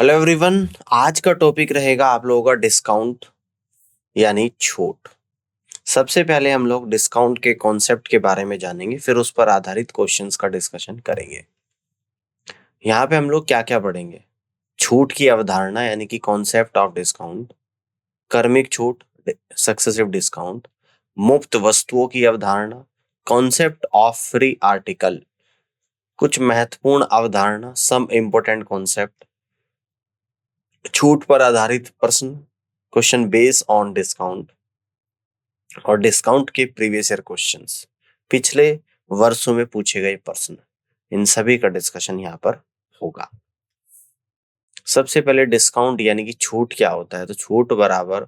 Hello everyone. आज का topic रहेगा आप लोगों का डिस्काउंट यानी छूट। सबसे पहले हम लोग डिस्काउंट के कॉन्सेप्ट के बारे में जानेंगे, फिर उस पर आधारित क्वेश्चंस का डिस्कशन करेंगे। यहाँ पे हम लोग क्या क्या पढ़ेंगे? छूट की अवधारणा यानी कि कॉन्सेप्ट ऑफ डिस्काउंट, क्रमिक छूट, सक्सेसिव डिस्काउंट, मुफ्त वस्तुओं की अवधारणा, कॉन्सेप्ट ऑफ फ्री आर्टिकल, कुछ महत्वपूर्ण अवधारणा, सम इम्पोर्टेंट कॉन्सेप्ट, छूट पर आधारित प्रश्न, क्वेश्चन बेस्ड ऑन डिस्काउंट और डिस्काउंट के प्रीवियस ईयर क्वेश्चंस, पिछले वर्षों में पूछे गए प्रश्न, इन सभी का डिस्कशन यहाँ पर होगा। सबसे पहले डिस्काउंट यानी कि छूट क्या होता है? तो छूट बराबर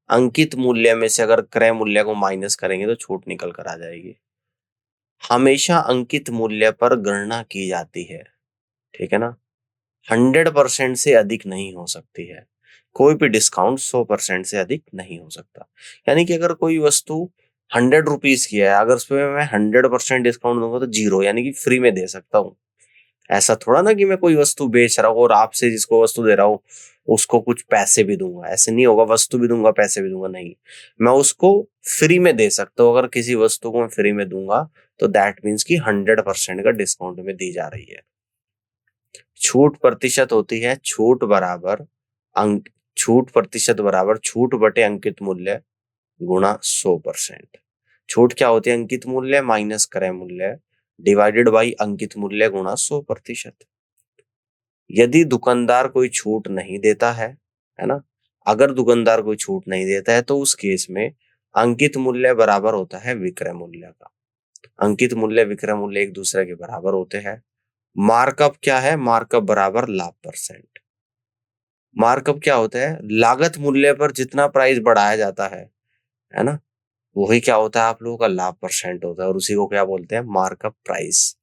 अंकित मूल्य में से अगर क्रय मूल्य को माइनस करेंगे तो छूट निकल कर आ जाएगी। हमेशा अंकित मूल्य पर गणना की जाती है, ठीक है ना। 100% से अधिक नहीं हो सकती है। कोई भी डिस्काउंट 100% से अधिक नहीं हो सकता। यानी कि अगर कोई वस्तु 100 रुपीज की है, अगर उस पर मैं 100% डिस्काउंट दूंगा तो जीरो यानी कि फ्री में दे सकता हूँ। ऐसा थोड़ा ना कि मैं कोई वस्तु बेच रहा हूँ और आपसे जिसको वस्तु दे रहा हूँ उसको कुछ पैसे भी दूंगा। ऐसे नहीं होगा, वस्तु भी दूंगा पैसे भी दूंगा, नहीं। मैं उसको फ्री में दे सकता हूँ। अगर किसी वस्तु को मैं फ्री में दूंगा तो दैट मीन्स कि 100% का डिस्काउंट में दी जा रही है। छूट प्रतिशत होती है छूट प्रतिशत बराबर छूट बटे अंकित मूल्य गुणा 100%। छूट क्या होती है? अंकित मूल्य माइनस क्रय मूल्य डिवाइडेड बाई अंकित मूल्य गुणा 100%। यदि दुकानदार कोई छूट नहीं देता है ना, अगर दुकानदार कोई छूट नहीं देता है तो उस केस में अंकित मूल्य बराबर होता है विक्रय मूल्य का। अंकित मूल्य विक्रय मूल्य एक दूसरे के बराबर होते हैं। मार्कअप क्या है? मार्कअप बराबर लाभ परसेंट। मार्कअप क्या होता है? लागत मूल्य पर जितना प्राइस बढ़ाया जाता है ना, वही क्या होता है आप लोगों का लाभ परसेंट होता है, और उसी को क्या बोलते हैं? Markup price.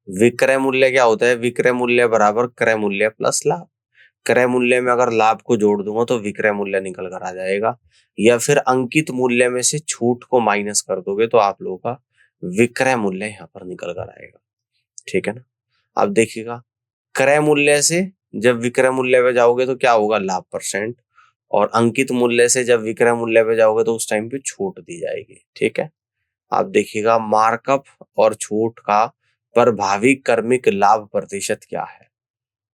विक्रय मूल्य क्या होता है? विक्रय मूल्य बराबर क्रय मूल्य प्लस लाभ। क्रय मूल्य में अगर लाभ को जोड़ दूंगा तो विक्रय मूल्य निकल कर आ जाएगा, या फिर अंकित मूल्य में से छूट को माइनस कर दोगे तो आप लोगों का विक्रय मूल्य यहाँ पर निकल कर आएगा, ठीक है ना। अब देखिएगा, क्रय मूल्य से जब विक्रय मूल्य पे जाओगे तो क्या होगा? लाभ परसेंट। और अंकित मूल्य से जब विक्रय मूल्य पे जाओगे तो उस टाइम पे छूट दी जाएगी, ठीक है। आप देखिएगा, मार्कअप और छूट का प्रभावी क्रमिक लाभ प्रतिशत क्या है?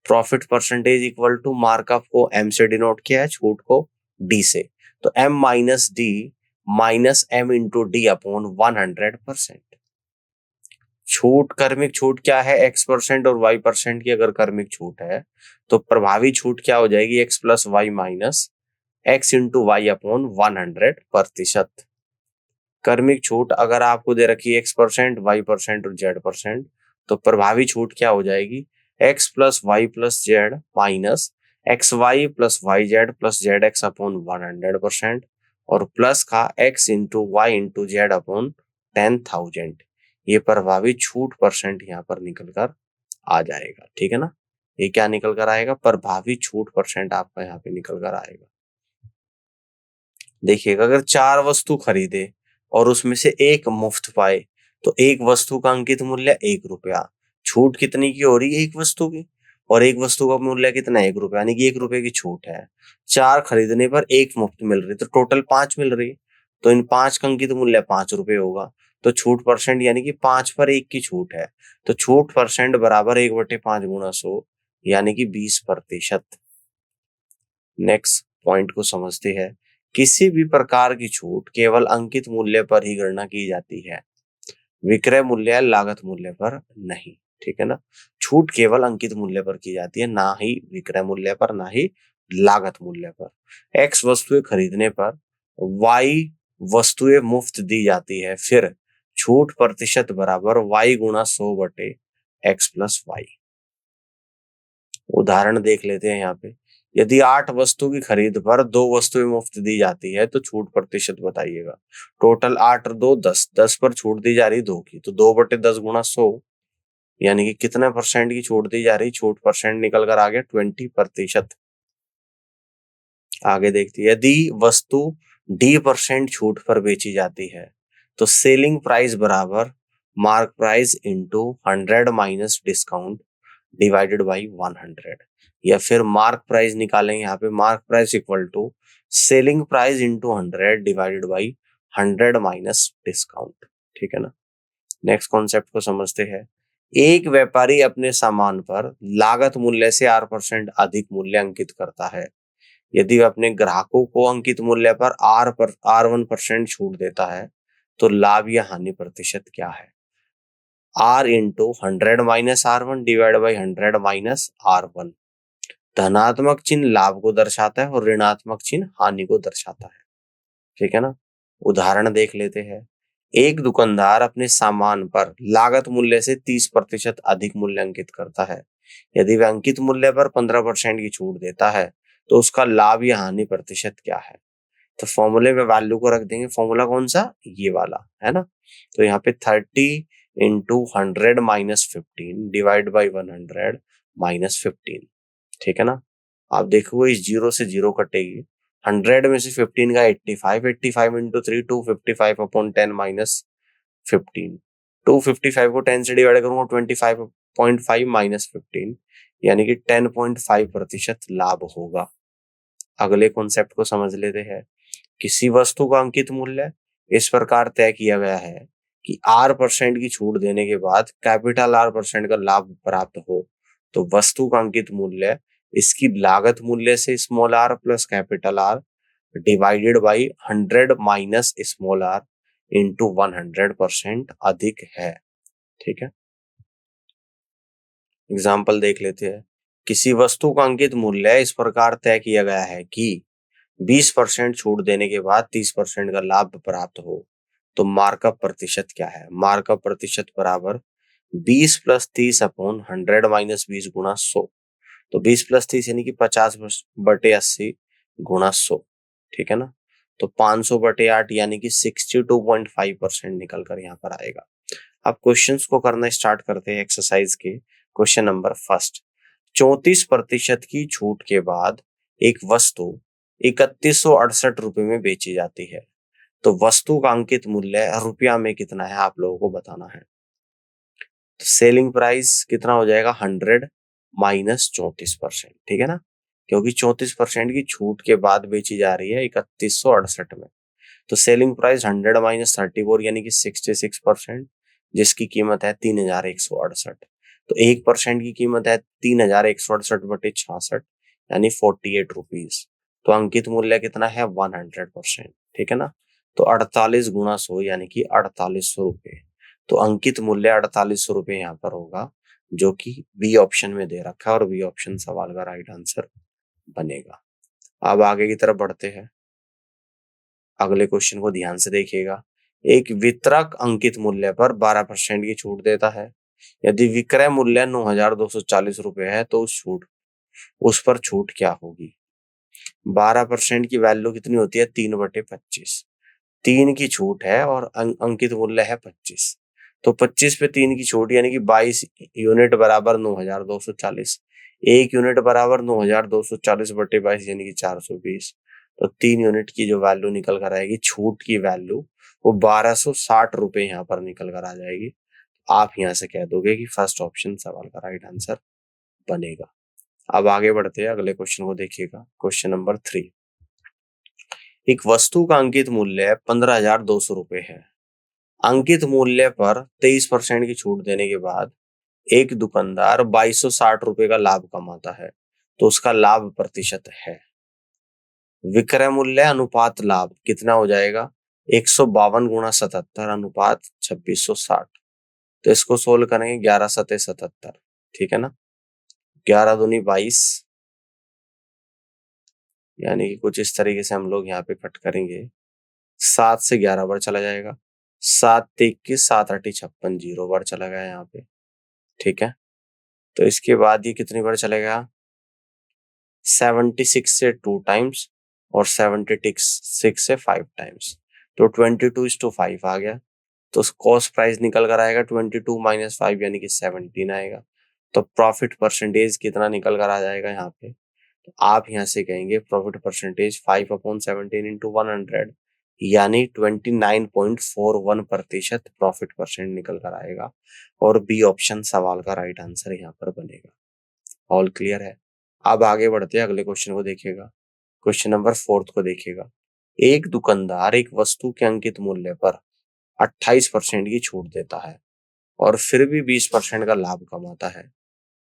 Profit percentage equal to markup को एम से डिनोट किया है, छूट को डी से। तो M minus D minus M into D upon 100%। छूट, क्रमिक छूट क्या है? x% और y% की अगर क्रमिक छूट है तो प्रभावी छूट क्या हो जाएगी? x plus Y minus x into Y upon 100%। क्रमिक छूट अगर आपको दे रखी है x%, y% और z%, तो प्रभावी छूट क्या हो जाएगी? x plus Y plus Z minus X Y plus Y Z plus Z X upon 100%, और प्लस का x into Y into Z upon 10,000। ये प्रभावी छूट परसेंट यहाँ पर निकल कर आ जाएगा, ठीक है ना। ये क्या निकल कर आएगा? प्रभावी छूट परसेंट आपका यहाँ पे निकल कर आएगा। देखिएगा, अगर 4 वस्तु खरीदे और उसमें से एक मुफ्त पाए तो एक वस्तु का अंकित मूल्य 1 रुपया। छूट कितनी की हो रही है? एक वस्तु की, और एक वस्तु का मूल्य कितना? 1 रुपया, यानी कि 1 रुपए की छूट है। 4 खरीदने पर एक मुफ्त मिल रही, तो टोटल 5 मिल रही। तो इन 5 का अंकित मूल्य 5 रुपए होगा। तो छूट परसेंट यानी कि 5 पर 1 की छूट है, तो छूट परसेंट बराबर 1/5 गुणा 100 यानी कि 20%। नेक्स्ट पॉइंट को समझते हैं। किसी भी प्रकार की छूट केवल अंकित मूल्य पर ही गणना की जाती है, विक्रय मूल्य या लागत मूल्य पर नहीं, ठीक है ना। छूट केवल अंकित मूल्य पर की जाती है, ना ही विक्रय मूल्य पर, ना ही लागत मूल्य पर। एक्स वस्तुएं खरीदने पर वाई वस्तुएं मुफ्त दी जाती है, फिर छूट प्रतिशत बराबर वाई गुणा 100 बटे एक्स प्लस वाई। उदाहरण देख लेते हैं यहाँ पे। यदि 8 वस्तु की खरीद पर 2 वस्तुएं मुफ्त दी जाती है तो छूट प्रतिशत बताइएगा। टोटल 8 और 2 10, 10 पर छूट दी जा रही 2 की, तो 2/10 गुणा 100 यानी कि कितने परसेंट की छूट दी जा रही? छूट परसेंट निकल कर आ गया 20%। आगे देखते हैं, यदि वस्तु D% छूट पर बेची जाती है तो सेलिंग प्राइस बराबर mark price into 100 minus discount divided by 100। या फिर मार्क प्राइस निकालेंगे। यहाँ पे mark price equal to selling price into 100 divided by 100 minus discount. ठीक है ना। नेक्स्ट कॉन्सेप्ट को समझते हैं। एक व्यापारी अपने सामान पर लागत मूल्य से 8% अधिक मूल्य अंकित करता है। यदि वह अपने ग्राहकों को अंकित मूल्य पर R1% छूट देता है तो लाभ या हानि प्रतिशत क्या है? R into 100 minus R1 divide by 100 minus R1। धनात्मक चिन्ह लाभ को दर्शाता है और ऋणात्मक चिन्ह हानि को दर्शाता है। ठीक है ना। उदाहरण देख लेते हैं। एक दुकानदार अपने सामान पर लागत मूल्य से 30% अधिक मूल्य अंकित करता है। यदि वह अंकित मूल्य पर 15% की छूट देता है तो उसका लाभ या हानि प्रतिशत क्या है? तो फॉर्मूले में वैल्यू को रख देंगे। फॉर्मूला कौन सा? ये वाला है ना। तो यहाँ पे 30 into 100 minus 15 divide by 100 minus 15। ठीक है ना। आप देखोगे इस जीरो से जीरो कटेगी। 100 में से 15 का 85, 85 इंटू 3 255 अपॉन 10 माइनस 15। 255 को 10 से डिवाइड करूंगा 25.5 माइनस 15 यानी कि 10.5% लाभ होगा। अगले कॉन्सेप्ट को समझ लेते हैं। किसी वस्तु का अंकित मूल्य इस प्रकार तय किया गया है कि R% की छूट देने के बाद कैपिटल R% का लाभ प्राप्त हो तो वस्तु का अंकित मूल्य इसकी लागत मूल्य से small r plus capital R divided by 100 minus small r into 100% अधिक है। ठीक है। एग्जाम्पल देख लेते हैं। किसी वस्तु का अंकित मूल्य इस प्रकार तय किया गया है कि 20% छूट देने के बाद 30% का लाभ प्राप्त हो तो मार्कअप प्रतिशत क्या है? मार्कअप प्रतिशत बराबर 20 प्लस 30 अपॉन 100 माइनस 20 गुणा 100। तो 20 प्लस 30 यानी कि 50/80 गुणा 100। ठीक है ना। तो 500/8 यानी कि 62.5% निकल कर यहाँ पर आएगा। अब क्वेश्चंस को करना स्टार्ट करते हैं एक्सरसाइज के। Question number first. 34% की छूट के बाद एक वस्तु 3168 रुपए में बेची जाती है तो वस्तु का अंकित मूल्य रुपया में कितना है आप लोगों को बताना है। तो सेलिंग प्राइस कितना हो जाएगा? 100 माइनस 34%। ठीक है ना। क्योंकि 34% की छूट के बाद बेची जा रही है 3168 में। तो सेलिंग प्राइस 100 माइनस 34 यानी कि 66%, जिसकी कीमत है 3168। तो 1% की कीमत है 3168/66 यानी 48 रुपीज। तो अंकित मूल्य कितना है? 100%। ठीक है ना। तो 48 गुणा 100 यानी कि 4800 रुपए। तो अंकित मूल्य 4800 रुपए यहाँ पर होगा जो कि बी ऑप्शन में दे रखा है और बी ऑप्शन सवाल का राइट आंसर बनेगा। अब आगे की तरफ बढ़ते हैं। अगले क्वेश्चन को ध्यान से देखिएगा। एक वितरक अंकित मूल्य पर 12% की छूट देता है। यदि विक्रय मूल्य 9240 रुपए है तो उस पर छूट क्या होगी? 12% की वैल्यू कितनी होती है? 3/25। 3 की छूट है और अंकित मूल्य है 25। तो 25 पे 3 की छूट यानी कि 22 यूनिट बराबर 9240। 1 यूनिट बराबर 9240/22 यानी कि 420। तो 3 यूनिट की जो वैल्यू निकल कर आएगी छूट की वैल्यू वो 1260 रुपए यहाँ पर निकल कर आ जाएगी। आप यहाँ से कह दोगे कि फर्स्ट ऑप्शन सवाल का राइट आंसर बनेगा। अब आगे बढ़ते हैं। अगले क्वेश्चन को देखिएगा। Question number 3। एक वस्तु का अंकित मूल्य 15,200 रुपए है। अंकित मूल्य पर 23% की छूट देने के बाद एक दुकानदार 2260 रुपए का लाभ कमाता है तो उसका लाभ प्रतिशत है। विक्रय मूल्य अनुपात लाभ कितना हो जाएगा? 152 गुणा 77 अनुपात 2660। तो इसको सोल्व करेंगे 11 सते 77। ठीक है ना। 11 दूनी 22 यानी कि कुछ इस तरीके से हम लोग यहाँ पे कट करेंगे। 7 से 11 बार चला जाएगा। 7 21 7 8 56 0 बार चला गया यहाँ पे। ठीक है। तो इसके बाद ये कितनी बार चलेगा? 76 से 2 टाइम्स और 76 से 5 टाइम्स। तो 22:5 आ गया। तो कॉस्ट प्राइस निकल कर आएगा 22 माइनस 5 यानी कि 17 आएगा। तो प्रॉफिट परसेंटेज कितना निकल कर आ जाएगा यहाँ पे? तो आप यहाँ से कहेंगे प्रॉफिट परसेंटेज 5/17 इंटू 100 यानी 29.41% प्रॉफिट परसेंट निकल कर आएगा और बी ऑप्शन सवाल का राइट आंसर यहाँ पर बनेगा। ऑल क्लियर है। अब आगे बढ़ते हैं, अगले क्वेश्चन को देखिएगा। क्वेश्चन नंबर 4 को देखिएगा। एक दुकानदार एक वस्तु के अंकित मूल्य पर 28% की छूट देता है और फिर भी 20% का लाभ कमाता है।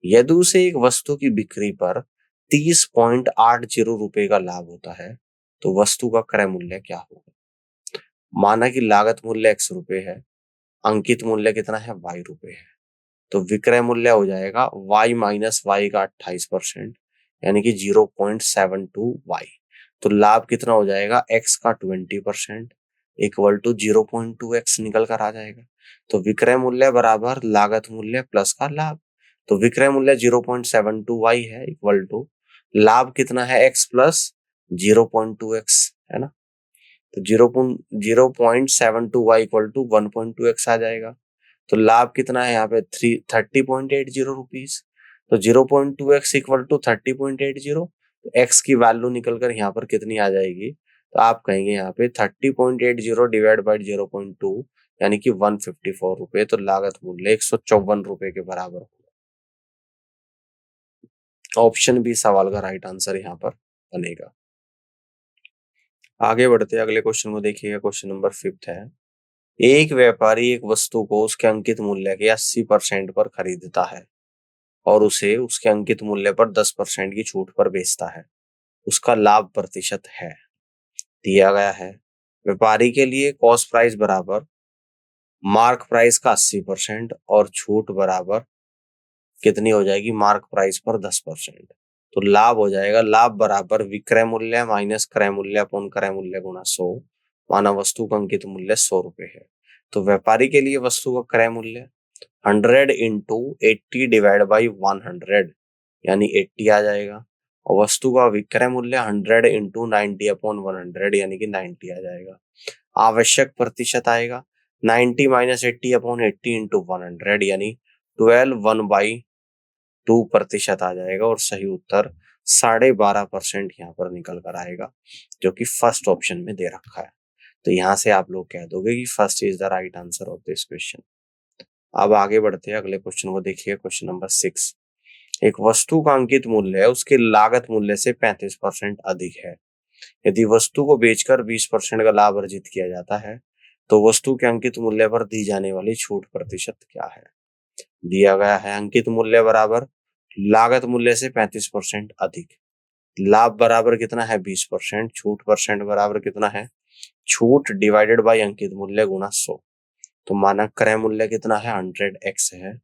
यदि उसे एक वस्तु की बिक्री पर 30.80 रुपए का लाभ होता है तो वस्तु का क्रय मूल्य क्या होगा? माना कि लागत मूल्य x रुपए है, अंकित मूल्य कितना है y रुपए है, तो विक्रय मूल्य हो जाएगा y माइनस वाई का 28%, यानी कि 0.72y। तो लाभ कितना हो जाएगा? x का 20% इक्वल टू 0.2x निकल कर आ जाएगा। तो विक्रय मूल्य बराबर लागत मूल्य प्लस का लाभ। तो विक्रय मूल्य 0.72y है इक्वल टू लाभ कितना है? x प्लस 0.2x है ना। तो 0.72y इक्वल टू 1.2x आ जाएगा। तो लाभ कितना है यहाँ पे? 30.80 रुपीज। तो 0.2x इक्वल टू 30.80, तो x की वैल्यू निकलकर यहाँ पर कितनी आ जाएगी? तो आप कहेंगे यहाँ पे 30.80 डिवाइड बाई 0.2 यानी कि 154 रुपए। तो लागत मूल्य 154 रुपए के बराबर होगा। ऑप्शन बी सवाल का राइट आंसर यहाँ पर बनेगा। आगे बढ़ते हैं, अगले क्वेश्चन को देखिएगा। क्वेश्चन नंबर 5 है। एक व्यापारी एक वस्तु को उसके अंकित मूल्य के 80% पर खरीदता है और उसे उसके अंकित मूल्य पर 10% की छूट पर बेचता है। उसका लाभ प्रतिशत है, दिया गया है। व्यापारी के लिए कॉस्ट प्राइस बराबर मार्क प्राइस का 80% और छूट बराबर कितनी हो जाएगी? मार्क प्राइस पर 10%। तो लाभ हो जाएगा, लाभ बराबर विक्रय मूल्य माइनस क्रय मूल्य अपॉन क्रय मूल्य गुणा 100। माना वस्तु का अंकित मूल्य 100 रुपए है, तो व्यापारी के लिए वस्तु का क्रय मूल्य 100 इंटू 80 डिवाइड बाई 100 यानी 80 आ जाएगा। और वस्तु का विक्रय मूल्य 100 इंटू 90 अपॉन 100 यानी कि 90 आ जाएगा। आवश्यक प्रतिशत आएगा 90 माइनस 80 अपॉन 80 इंटू 100 यानी 12.2% आ जाएगा। और सही उत्तर 12.5% यहाँ पर निकल कर आएगा, जो कि फर्स्ट ऑप्शन में दे रखा है। तो यहाँ से आप लोग कह दोगे कि first is the right answer of this question. अब आगे बढ़ते हैं, अगले क्वेश्चन को देखिए। Question number 6। एक वस्तु का अंकित मूल्य उसके लागत मूल्य से 35% अधिक है। यदि वस्तु को बेचकर 20% का लाभ अर्जित किया जाता है तो वस्तु के अंकित मूल्य पर दी जाने वाली छूट प्रतिशत क्या है? दिया गया है अंकित मूल्य बराबर लागत मूल्य से 35% अधिक, लाभ बराबर कितना है? 20%, छूट परसेंट बराबर कितना है? छूट डिवाइडेड बाई अंकित मूल्य गुणा 100। तो मानक क्रय मूल्य कितना है? 100x है।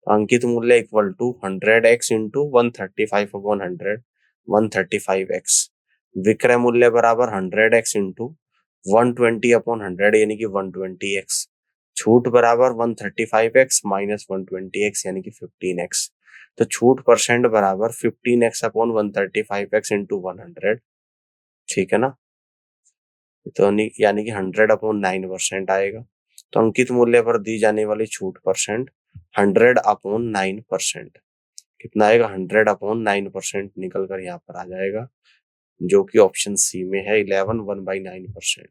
अंकित मूल्य equal to 100x into 135 upon 100 135x। विक्रय मूल्य बराबर 100x इंटू 120 अपॉन 100 यानी कि 120x। छूट बराबर 135x माइनस 120x यानी कि 15x। तो छूट परसेंट बराबर 15x अपॉन 135x इंटू 100, ठीक है ना। तो यानी कि 100 अपॉन 9% आएगा। तो अंकित मूल्य पर दी जाने वाली छूट परसेंट 100 अपॉन 9%, कितना आएगा? 100 अपॉन 9% निकल कर यहाँ पर आ जाएगा, जो कि ऑप्शन सी में है 11 1/9%।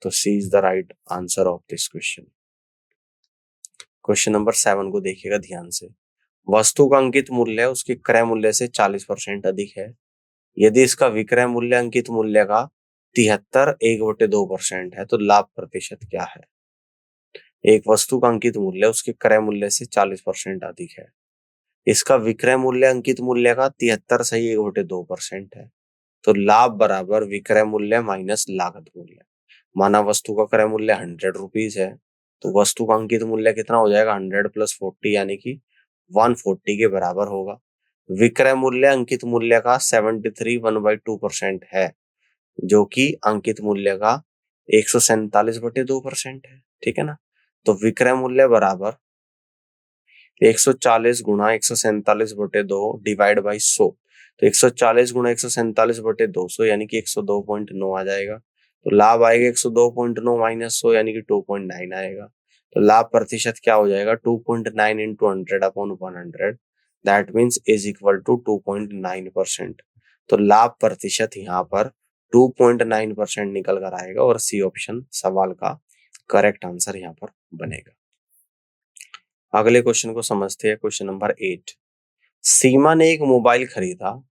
तो C is the right answer of this question. Question number 7 को देखिएगा ध्यान से। वस्तु का अंकित मूल्य उसके क्रय मूल्य से 40% अधिक है। यदि इसका विक्रय मूल्य अंकित मूल्य का 73 1/2% है तो लाभ प्रतिशत क्या है? एक वस्तु का अंकित मूल्य उसके क्रय मूल्य से 40% अधिक है, इसका विक्रय मूल्य अंकित मूल्य का 73 सही 1/2% है। तो लाभ बराबर विक्रय मूल्य माइनस लागत मूल्य। माना वस्तु का क्रय मूल्य 100 रुपीज है, तो वस्तु का अंकित मूल्य कितना हो जाएगा? 100 प्लस 40 यानी कि 140 के बराबर होगा। विक्रय मूल्य अंकित मूल्य का 73 1/2% है, जो कि अंकित मूल्य का 147/2% है, ठीक है ना। तो विक्रय मूल्य बराबर 140 गुणा 147/2 डिवाइड बाई 100। तो 140 गुणा 147/200 यानी कि 102.9 आ जाएगा। तो लाभ आएगा 102.9 माइनस 100 यानी कि 2.9 आएगा। तो लाभ प्रतिशत क्या हो जाएगा? 2.9 into 100 upon 100 that means is equal to 2.9%। तो लाभ प्रतिशत यहाँ पर 2.9% निकल कर आएगा और सी ऑप्शन सवाल का करेक्ट आंसर यहाँ पर बनेगा। अगले क्वेश्चन को समझते हैं। Question number 8। सीमा ने एक मोबाइल खरीदा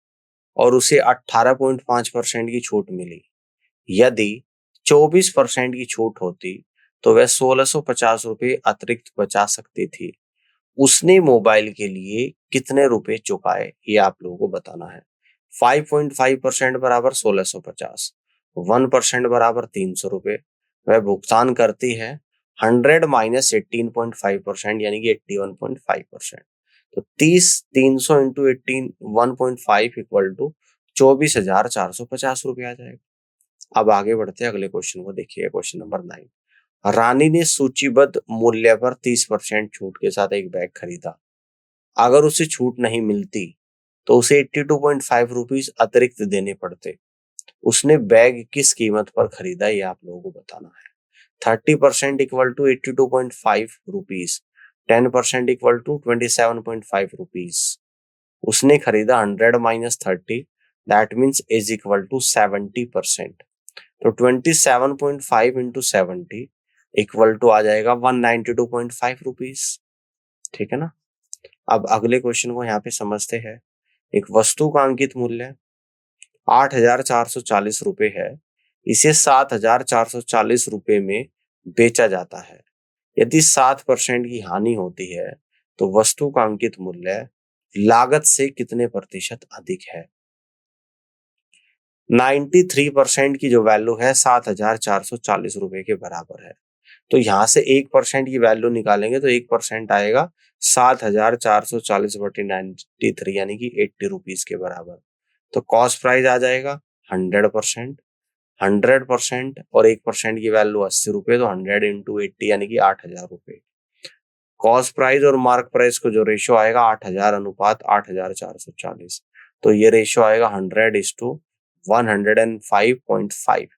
और उसे 18.5% की छूट मिली। यदि 24% की छूट होती तो वह 1650 रुपये अतिरिक्त बचा सकती थी। उसने मोबाइल के लिए कितने रुपए चुकाए, ये आप लोगों को बताना है। 5.5% बराबर 1650, 1% बराबर 300 रुपये। वह भुगतान करती है 100 माइनस 18.5% यानी कि 81.5%। तो 300 इंटू 1.5 इक्वल टू 24,450 रुपये आ जाएगा। अब आगे बढ़ते हैं अगले क्वेश्चन को, देखिए क्वेश्चन नंबर 9। रानी ने सूचीबद्ध मूल्य पर 30% छूट के साथ एक बैग खरीदा। अगर उसे छूट नहीं मिलती तो उसे 82.5 रुपीज अतिरिक्त देने पड़ते। उसने बैग किस कीमत पर खरीदा, ये आप लोगों को बताना है। 30% equal to 82.5 rupees, 10% equal to 27.5 rupees. उसने खरीदा 100 minus 30, that means is equal to 70%। तो 27.5 इंटू 70 इक्वल टू आ जाएगा 192.5 रुपीज। ठीक है ना। अब अगले क्वेश्चन को यहाँ पे समझते हैं। एक वस्तु का अंकित मूल्य 8,440 रुपये है। इसे 7,440 रुपये में बेचा जाता है। यदि 7% की हानि होती है तो वस्तु का अंकित मूल्य लागत से कितने प्रतिशत अधिक है। 93% की जो वैल्यू है 7,440 रुपये के बराबर है। तो यहां से 1% की वैल्यू निकालेंगे तो 1% आएगा 7,440/93 यानी कि 80 रुपीज के बराबर। तो कॉस्ट प्राइस आ जाएगा 100%, 100% और 1% की वैल्यू 80 रुपये, तो 100 इंटू 80 यानी कि 8,000 रुपये। कॉस्ट प्राइस और मार्क प्राइस को जो रेशियो आएगा 8,000 अनुपात 8,440, तो ये रेशियो आएगा 100:105.5।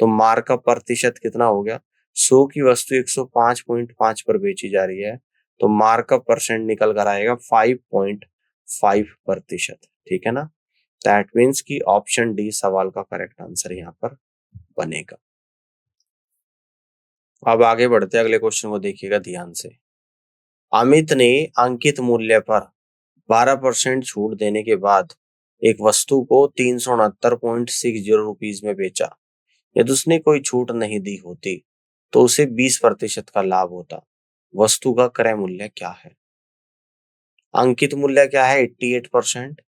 तो मार्क का प्रतिशत कितना हो गया, 100 की वस्तु 105.5 पर बेची जा रही है, तो मार्क का परसेंट निकल कर आएगा 5.5%। ठीक है ना। दैट मीन्स की ऑप्शन डी सवाल का करेक्ट आंसर यहाँ पर बनेगा। अब आगे बढ़ते अगले क्वेश्चन को देखिएगा ध्यान से। अमित ने अंकित मूल्य पर 12% छूट देने के बाद एक वस्तु को 369.60 रुपीज में बेचा। यदि उसने कोई छूट नहीं दी होती तो उसे 20% का लाभ होता। वस्तु का क्रय मूल्य क्या है। अंकित मूल्य क्या है 88%,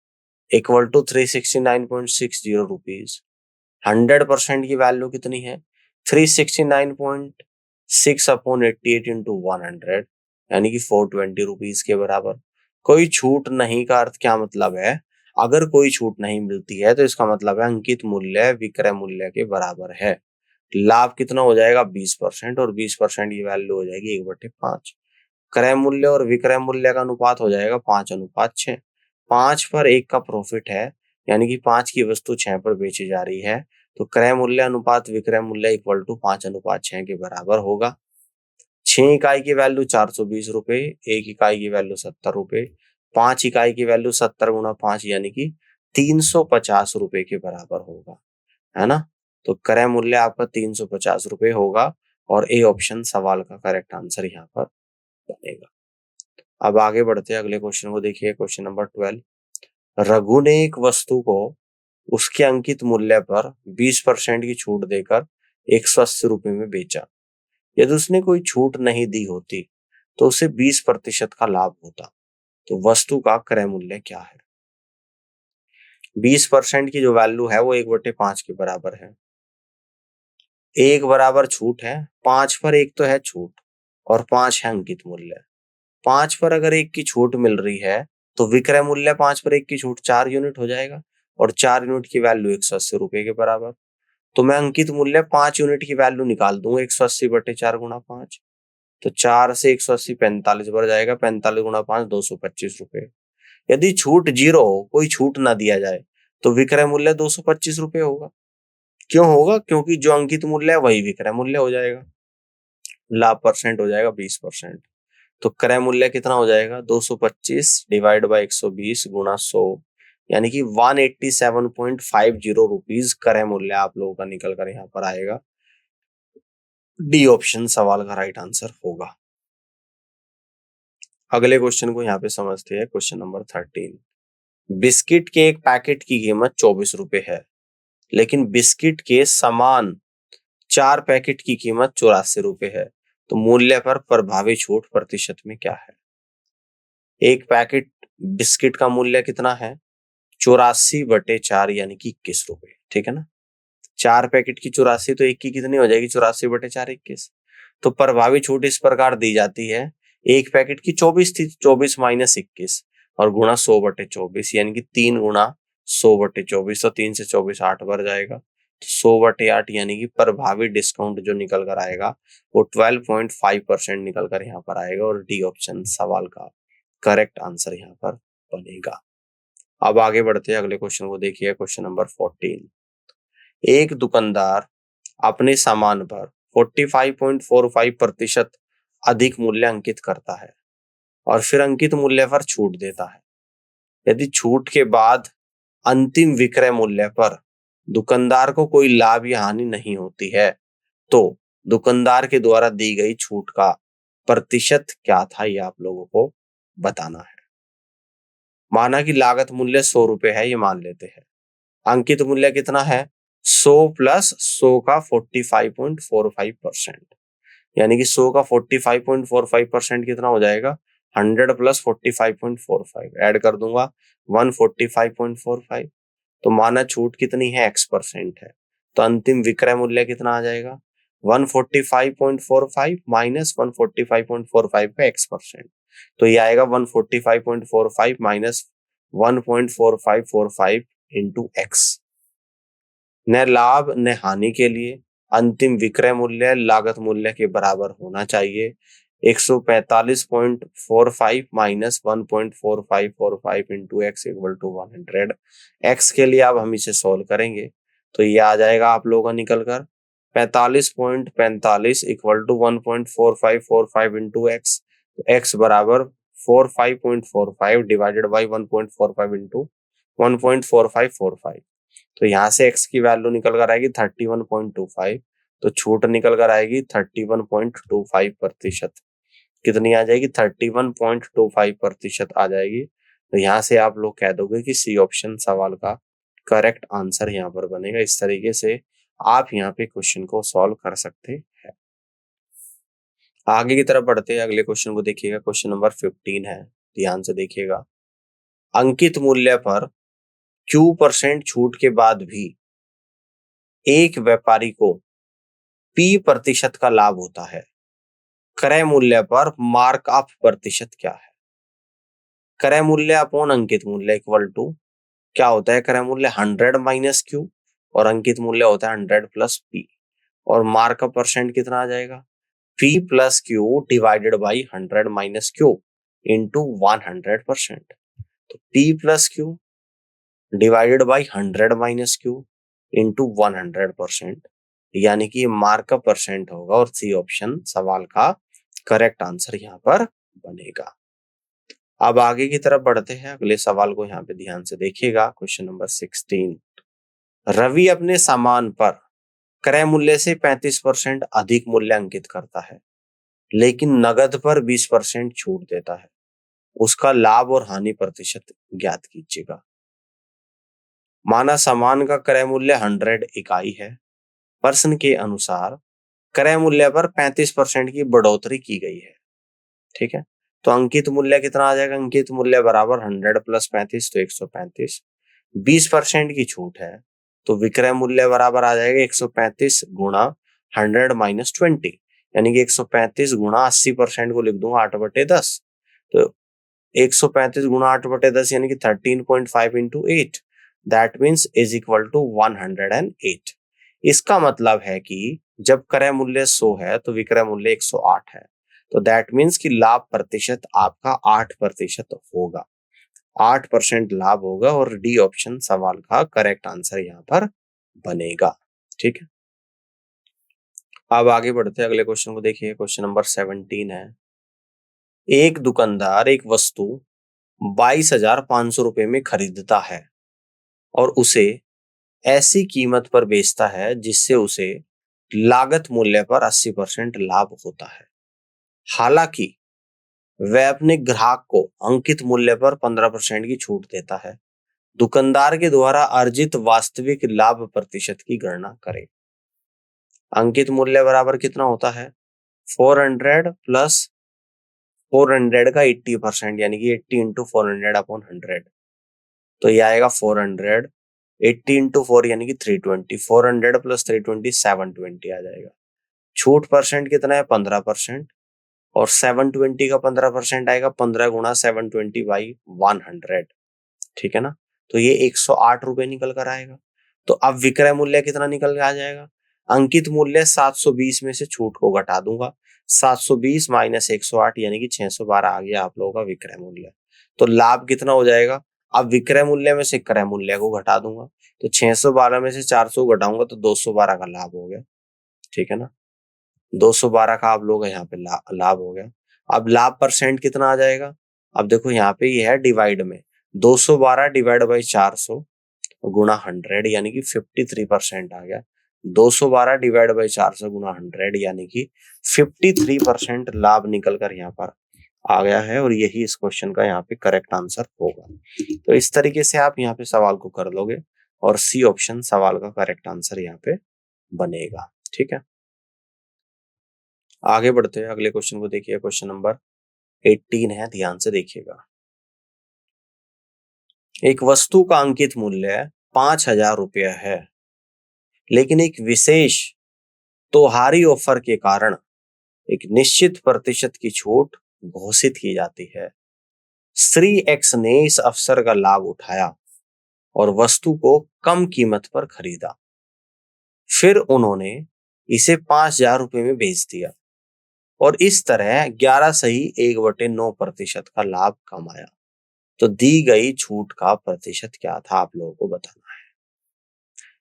इक्वल टू 369.60 रुपीज। 100% की वैल्यू कितनी है 369.6 अपॉन 88 इंटू 100 यानी कि 420 रुपीज के बराबर। कोई छूट नहीं का अर्थ क्या मतलब है, अगर कोई छूट नहीं मिलती है तो इसका मतलब है अंकित मूल्य विक्रय मूल्य के बराबर है। लाभ कितना हो जाएगा 20% और 20% की वैल्यू हो जाएगी 1/5। क्रय मूल्य और विक्रय मूल्य का अनुपात हो जाएगा 5:6। 5 पर 1 का प्रॉफिट है, यानी कि 5 की वस्तु 6 पर बेची जा रही है, तो क्रय मूल्य अनुपात विक्रय मूल्य इक्वल टू 5:6 के बराबर होगा। 6 इकाई की वैल्यू 420 रुपए, 1 इकाई की वैल्यू 70 रुपए, 5 इकाई की वैल्यू 70 गुणा 5 यानी कि 350 रुपए के बराबर होगा, है ना। तो क्रय मूल्य आपका 350 रुपए होगा और ए ऑप्शन सवाल का करेक्ट आंसर यहाँ पर बनेगा। अब आगे बढ़ते हैं अगले क्वेश्चन को देखिए क्वेश्चन नंबर 12। रघु ने एक वस्तु को उसके अंकित मूल्य पर 20% की छूट देकर 180 रुपए में बेचा। यदि उसने कोई छूट नहीं दी होती तो उसे 20% का लाभ होता। तो वस्तु का क्रय मूल्य क्या है। 20% की जो वैल्यू है वो 1/5 के बराबर है। 1 बराबर छूट है, 5 पर 1 तो है छूट और 5 है अंकित मूल्य। 5 पर अगर 1 की छूट मिल रही है तो विक्रय मूल्य 5 पर 1 की छूट 4 यूनिट हो जाएगा और 4 यूनिट की वैल्यू 180 रुपए के बराबर। तो मैं अंकित मूल्य 5 यूनिट की वैल्यू निकाल दूंगा 180/4 गुणा 5। तो 4 से 180 45 बढ़ जाएगा, 45 गुणा 5 225 रुपए। यदि छूट 0 हो, कोई छूट ना दिया जाए, तो विक्रय मूल्य 225 रुपए होगा। क्यों होगा, क्योंकि जो अंकित मूल्य है वही विक्रय मूल्य हो जाएगा। लाभ परसेंट हो जाएगा 20%। तो क्रय मूल्य कितना हो जाएगा 225 डिवाइड बाई 120 गुणा 100 यानी कि 187.50 रुपीज क्रय मूल्य आप लोगों का निकल कर यहाँ पर आएगा। डी ऑप्शन सवाल का राइट आंसर होगा। अगले क्वेश्चन को यहाँ पे समझते हैं क्वेश्चन नंबर 13। बिस्किट के एक पैकेट की कीमत 24 रुपए है, लेकिन बिस्किट के समान 4 पैकेट की कीमत 84 रुपए है, तो मूल्य पर प्रभावी छूट प्रतिशत में क्या है? एक पैकेट बिस्किट का मूल्य कितना है? 84/4 यानी कि 21 रुपए, ठीक है ना। 4 पैकेट की 84, तो एक की कितनी हो जाएगी? 84/4 21। तो प्रभावी छूट इस प्रकार दी जाती है, एक पैकेट की 24 थी, 24 माइनस 21 और गुणा 100/24 यानी कि 3 गुणा 100/24, तो 3 से 24 8 बार जाएगा, तो 100/8 यानी कि प्रभावी डिस्काउंट जो निकल कर आएगा वो 12.5% निकल कर यहाँ पर आएगा और डी ऑप्शन सवाल का करेक्ट आंसर यहाँ पर बनेगा। अब आगे बढ़ते हैं, अगले क्वेश्चन को देखिए, क्वेश्चन नंबर 14। एक दुकानदार अपने सामान पर 45.45% अधिक मूल्य अंकित करता है और फिर अंकित मूल्य पर छूट देता है। यदि छूट के बाद अंतिम विक्रय मूल्य पर दुकानदार को कोई लाभ या हानि नहीं होती है, तो दुकानदार के द्वारा दी गई छूट का प्रतिशत क्या था, ये आप लोगों को बताना है। माना कि लागत मूल्य 100 रुपए है, ये मान लेते हैं। अंकित मूल्य कितना है? 100 प्लस 100 का 45.45%, यानी कि 100 का 45.45% कितना हो जाएगा? 100 प्लस 45.45 ऐड कर दूंगा 145.45। तो माना छूट कितनी है? x% है, तो अंतिम विक्रय मूल्य कितना आ जाएगा? 145.45 माइनस 145.45 का x%, तो ये आएगा 145.45 माइनस 1.4545 इंटू x। न लाभ न हानि के लिए अंतिम विक्रय मूल्य लागत मूल्य के बराबर होना चाहिए। 145.45 minus 1.4545 into X equal to 100। X के लिए अब हम इसे सॉल्व करेंगे तो ये आ जाएगा आप लोगों का निकल कर 45.45 इक्वल टू 1.4545 इंटू एक्स। तो एक्स बराबर 45.45 डिवाइडेड बाई 1.45 इंटू 1.4545। तो यहाँ से x की वैल्यू निकल कर आएगी 31.25, तो छूट निकल कर आएगी 31.25%। कितनी आ जाएगी? 31.25% आ जाएगी। तो यहाँ से आप लोग कह दोगे कि सी ऑप्शन सवाल का करेक्ट आंसर यहाँ पर बनेगा। इस तरीके से आप यहाँ पे क्वेश्चन को सॉल्व कर सकते हैं। आगे की तरफ बढ़ते हैं, अगले क्वेश्चन को देखिएगा, क्वेश्चन नंबर 15 है, ध्यान से देखिएगा। अंकित मूल्य पर Q% छूट के बाद भी एक व्यापारी को P% का लाभ होता है। क्रय मूल्य पर मार्कअप प्रतिशत क्या है? क्रय मूल्य अपॉन अंकित मूल्य इक्वल टू क्या होता है? क्रय मूल्य 100 माइनस Q और अंकित मूल्य होता है 100 प्लस P, और मार्कअप परसेंट कितना आ जाएगा? P plus Q divided by 100 minus Q into 100%। तो P plus Q divided by 100 minus Q into 100%, यानी कि मार्कअप परसेंट होगा और सी ऑप्शन सवाल का करेक्ट आंसर यहाँ पर बनेगा। अब आगे की तरफ बढ़ते हैं, अगले सवाल को यहाँ पे ध्यान से देखिएगा, क्वेश्चन नंबर 16। रवि अपने सामान पर क्रय मूल्य से 35% अधिक मूल्य अंकित करता है, लेकिन नगद पर 20% छूट देता है। उसका लाभ और हानि प्रतिशत ज्ञात कीजिएगा। माना सामान का क्रय मूल्य 100 इकाई है। प्रश्न के अनुसार क्रय मूल्य पर 35% की बढ़ोतरी की गई है, ठीक है। तो अंकित मूल्य कितना आ जाएगा? अंकित मूल्य बराबर 100 प्लस 35, तो 135। 20% की छूट है, तो विक्रय मूल्य बराबर आ जाएगा 135 गुणा 100 माइनस 20, यानी कि 135 गुणा 80% को लिख दूंगा 8/10। तो 135 गुणा 8/10 यानी कि 13.5 into 8, that means is equal to 108। इसका मतलब है कि जब क्रय मूल्य 100 है तो विक्रय मूल्य 108 है, तो दैट मीन्स कि लाभ प्रतिशत आपका 8% होगा। 8% लाभ होगा और डी ऑप्शन सवाल का करेक्ट आंसर यहाँ पर बनेगा, ठीक है। अब आगे बढ़ते हैं, अगले क्वेश्चन को देखिए, क्वेश्चन नंबर 17 है। एक दुकानदार एक वस्तु 22,500 रुपए में खरीदता है और उसे ऐसी कीमत पर बेचता है जिससे उसे लागत मूल्य पर 80% लाभ होता है। हालांकि वह अपने ग्राहक को अंकित मूल्य पर 15% की छूट देता है। दुकानदार के द्वारा अर्जित वास्तविक लाभ प्रतिशत की गणना करें। अंकित मूल्य बराबर कितना होता है, 400 प्लस 400 का 80% यानी कि 80 इंटू 400 अपॉन 100, तो ये आएगा 400, 80 इंटू 4 यानी कि 320, 400 प्लस 320 720 आ जाएगा। छूट परसेंट कितना है, 15%, और 720 का 15% आएगा 15 गुणा 720 बाई 100, ठीक है ना। तो ये 108 रुपए निकल कर आएगा। तो अब विक्रय मूल्य कितना निकल के आ जाएगा, अंकित मूल्य 720 में से छूट को घटा दूंगा, 720 माइनस 108 यानी कि 612 आ गया आप लोगों का विक्रय मूल्य। तो लाभ कितना हो जाएगा, अब विक्रय मूल्य में से क्रय मूल्य को घटा दूंगा, तो 612 में से 400 घटाऊंगा तो 212 का लाभ हो गया, ठीक है ना। 212 का आप लोग यहाँ पे लाभ हो गया। अब लाभ परसेंट कितना आ जाएगा, अब देखो यहाँ पे ये है डिवाइड में, 212 डिवाइड बाई 400 गुणा 100 यानी कि 53% आ गया। 212 डिवाइड बाई 400 गुणा 100 यानी कि 53% लाभ निकल कर यहाँ पर आ गया है, और यही इस क्वेश्चन का यहाँ पे करेक्ट आंसर होगा। तो इस तरीके से आप यहाँ पे सवाल को कर लोगे और सी ऑप्शन सवाल का करेक्ट आंसर यहाँ पे बनेगा, ठीक है। आगे बढ़ते हैं, अगले क्वेश्चन को देखिए, क्वेश्चन नंबर 18 है, ध्यान से देखिएगा। एक वस्तु का अंकित मूल्य 5,000 रुपया है, लेकिन एक विशेष त्योहारी ऑफर के कारण एक निश्चित प्रतिशत की छूट घोषित की जाती है। श्री एक्स ने इस अवसर का लाभ उठाया और वस्तु को कम कीमत पर खरीदा। फिर उन्होंने इसे 5,000 रुपए में बेच दिया और इस तरह 11/9% का लाभ कमाया। तो दी गई छूट का प्रतिशत क्या था, आप लोगों को बताना है।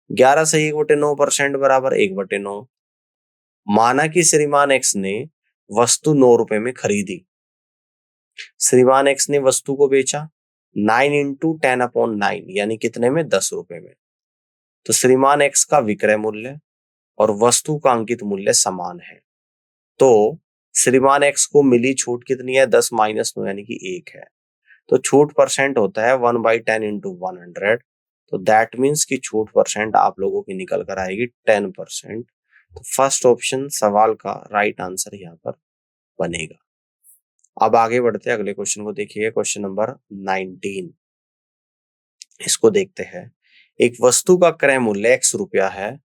11/9% बराबर 1/9। माना कि श्रीमान एक्स ने वस्तु 9 रुपए में खरीदी। श्रीमान एक्स ने वस्तु को बेचा 9 इंटू 10/9 यानी कितने में, 10 रुपए में। तो श्रीमान एक्स का विक्रय मूल्य और वस्तु का अंकित मूल्य समान है, तो श्रीमान एक्स को मिली छूट कितनी है, 10 माइनस 9 यानी कि 1 है। तो छूट परसेंट होता है 1/10 इंटू 100, तो दैट मीन्स की छूट परसेंट आप लोगों की निकल कर आएगी 10%। तो फर्स्ट ऑप्शन सवाल का राइट आंसर यहाँ पर बनेगा। अब आगे बढ़ते हैं, अगले क्वेश्चन को देखिए, क्वेश्चन नंबर 19। इसको देखते हैं। एक वस्तु का क्रय मूल्य x रुपया है,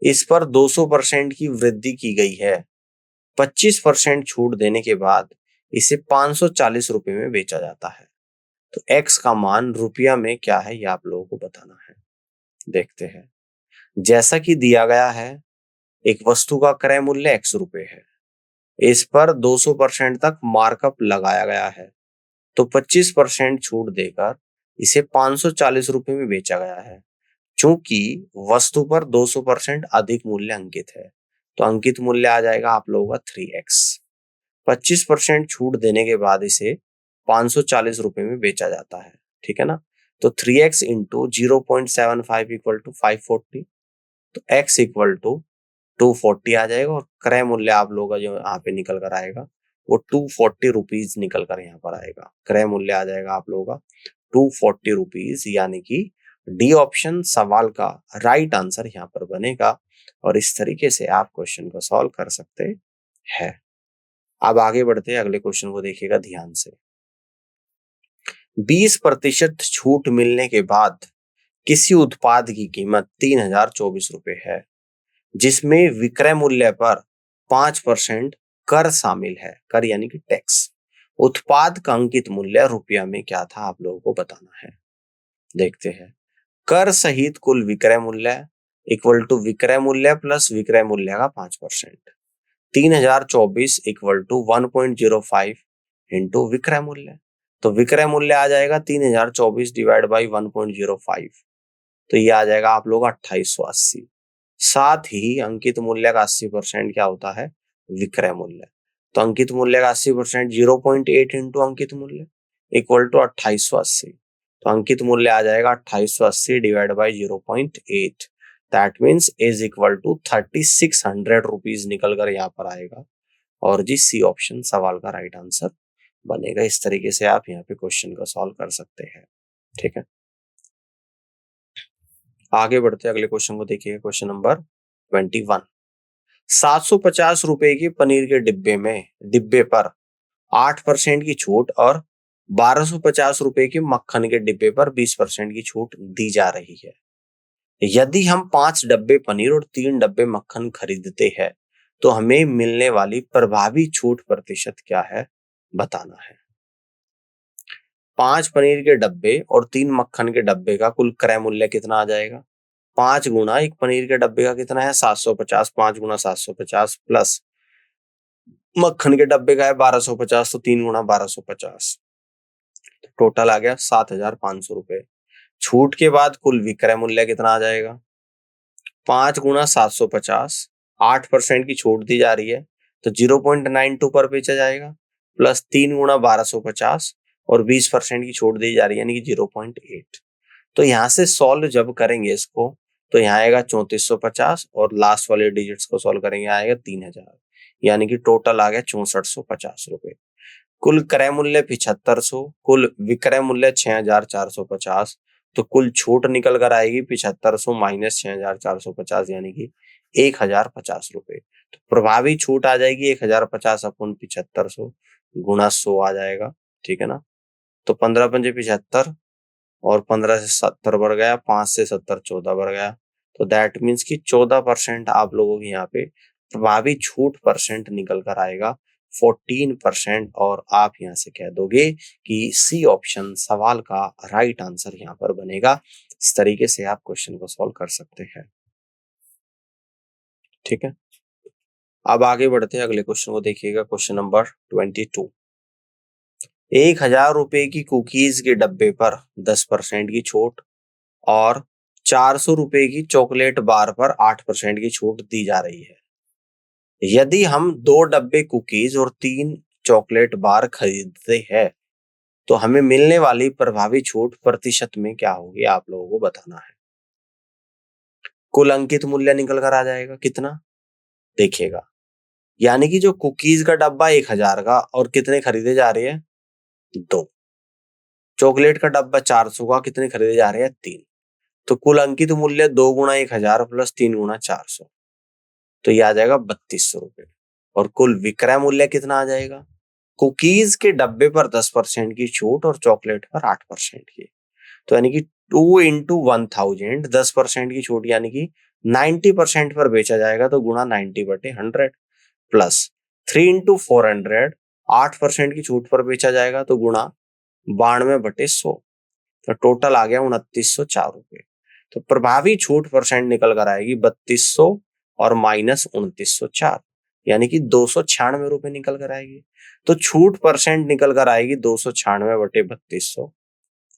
इस पर 200% की वृद्धि की गई है। 25% छूट देने के बाद इसे 540 रुपए में बेचा जाता है। तो x का मान रुपया में क्या है, ये आप लोगों को बताना है। देखते हैं, जैसा कि दिया गया है, एक वस्तु का क्रय मूल्य x रुपए है, इस पर 200% तक मार्कअप लगाया गया है, तो 25% छूट देकर इसे 540 रुपए में बेचा गया है। चूंकि वस्तु पर 200% अधिक मूल्य अंकित है, तो अंकित मूल्य आ जाएगा आप लोगों का 3x। 25% छूट देने के बाद इसे 540 रुपए में बेचा जाता है, ठीक है ना। तो 3x इंटू 0.75 इक्वल टू 540, तो x इक्वल टू 240 आ जाएगा, और क्रय मूल्य आप लोगों का जो यहाँ पे निकल कर आएगा वो 240 रुपीज निकल कर यहाँ पर आएगा। क्रय मूल्य आ जाएगा आप लोगों का 240 रुपीज, यानी कि डी ऑप्शन सवाल का राइट आंसर यहाँ पर बनेगा। और इस तरीके से आप क्वेश्चन को सॉल्व कर सकते हैं। अब आगे बढ़ते हैं, अगले क्वेश्चन को देखिएगा ध्यान से। 20% छूट मिलने के बाद किसी उत्पाद की कीमत 3,024 रुपए है, जिसमें विक्रय मूल्य पर 5% कर शामिल है, कर यानी कि टैक्स। उत्पाद का अंकित मूल्य रुपया में क्या था, आप लोगों को बताना है। देखते हैं, कर सहित कुल विक्रय मूल्य इक्वल टू विक्रय मूल्य प्लस विक्रय मूल्य का 5%। 3,024 इक्वल टू 1.05 इंटू विक्रय मूल्य। तो विक्रय मूल्य आ जाएगा 3,024 डिवाइड बाई 1.05, तो ये आ जाएगा आप लोग 2,880। साथ ही अंकित मूल्य का 80% क्या होता है, विक्रय मूल्य। तो अंकित मूल्य का 80% 0.8 इंटू अंकित मूल्य इक्वल टू 2,880। तो अंकित मूल्य आ जाएगा 2,880 divide by 0.8, that means is equal to 3,600 rupees निकल कर यहाँ पर आएगा, और जी सी ऑप्शन सवाल का राइट आंसर बनेगा। इस तरीके से आप यहाँ पे क्वेश्चन को सॉल्व कर सकते हैं, ठीक है। आगे बढ़ते अगले क्वेश्चन को देखिए, क्वेश्चन नंबर 21। 750 रुपए के पनीर के डिब्बे पर 8% की छूट और 1250 रुपए के मक्खन के डिब्बे पर 20% की छूट दी जा रही है। यदि हम 5 डब्बे पनीर और 3 डब्बे मक्खन खरीदते हैं तो हमें मिलने वाली प्रभावी छूट प्रतिशत क्या है, बताना है। 5 पनीर के डब्बे और 3 मक्खन के डब्बे का कुल क्रय मूल्य कितना आ जाएगा? 5 गुना एक पनीर के डब्बे का कितना है 750, 5 गुना 750 प्लस मक्खन के डब्बे का है 1250, तो 3 गुना 1250, टोटल आ गया 7500 रुपए। छूट के बाद कुल विक्रय मूल्य कितना आ जाएगा? 5 गुना 750, 8% की छूट दी जा रही है तो 0.92 पर बेचा जाएगा, प्लस 3 गुना 1250 और 20% की छूट दी जा रही है यानी कि 0.8। तो यहां से सॉल्व जब करेंगे इसको तो यहाँ आएगा 3450 और लास्ट वाले डिजिट्स को सॉल्व करेंगे आएगा 3000, यानी कि टोटल आ गया 6450 रुपए। कुल क्रय मूल्य 7500, कुल विक्रय मूल्य 6450, तो कुल छूट निकल कर आएगी 7500 माइनस 6450 यानी कि 1050 रुपए। तो प्रभावी छूट आ जाएगी 1050 अपन 7500 गुणा 100 आ जाएगा, ठीक है ना। तो 15 पंजे 75 और 15 से 70 बढ़ गया, 5 से 70 14 बढ़ गया, तो दैट मीन्स कि 14% आप लोगों की यहाँ पे प्रभावी छूट परसेंट निकल कर आएगा 14%, और आप यहाँ से कह दोगे कि सी ऑप्शन सवाल का राइट आंसर यहाँ पर बनेगा। इस तरीके से आप क्वेश्चन को सॉल्व कर सकते हैं, ठीक है। अब आगे बढ़ते हैं अगले क्वेश्चन को देखिएगा, क्वेश्चन नंबर 22। 1000 रुपए की कुकीज के डब्बे पर 10% की छूट और 400 रुपए की चॉकलेट बार पर 8% की छूट दी जा रही है। यदि हम 2 डब्बे कुकीज और 3 चॉकलेट बार खरीदते हैं तो हमें मिलने वाली प्रभावी छूट प्रतिशत में क्या होगी, आप लोगों को बताना है। कुल अंकित मूल्य निकल कर आ जाएगा कितना, देखिएगा, यानी कि जो कुकीज का डब्बा 1000 का और कितने खरीदे जा रहे हैं 2, चॉकलेट का डब्बा 400 का कितने खरीदे जा रहे हैं 3, तो कुल अंकित मूल्य 2 गुना 1000 प्लस 3 गुना 400, तो ये आ जाएगा 3200 रुपए। और कुल विक्रय मूल्य कितना आ जाएगा? कुकीज के डब्बे पर 10% की छूट और चॉकलेट पर 8% की, तो यानी कि 2 इंटू 1000, 10% की छूट यानी कि 90% पर बेचा जाएगा तो गुणा 90/100, प्लस 3 इंटू 400, 8% की छूट पर बेचा जाएगा तो गुणा 92/100, तो टोटल आ गया 2904 रुपए। तो प्रभावी छूट परसेंट निकल कर आएगी 3200 और माइनस 2904, यानी कि 296 रुपए निकल कर आएगी। तो छूट परसेंट निकल कर आएगी 296/3200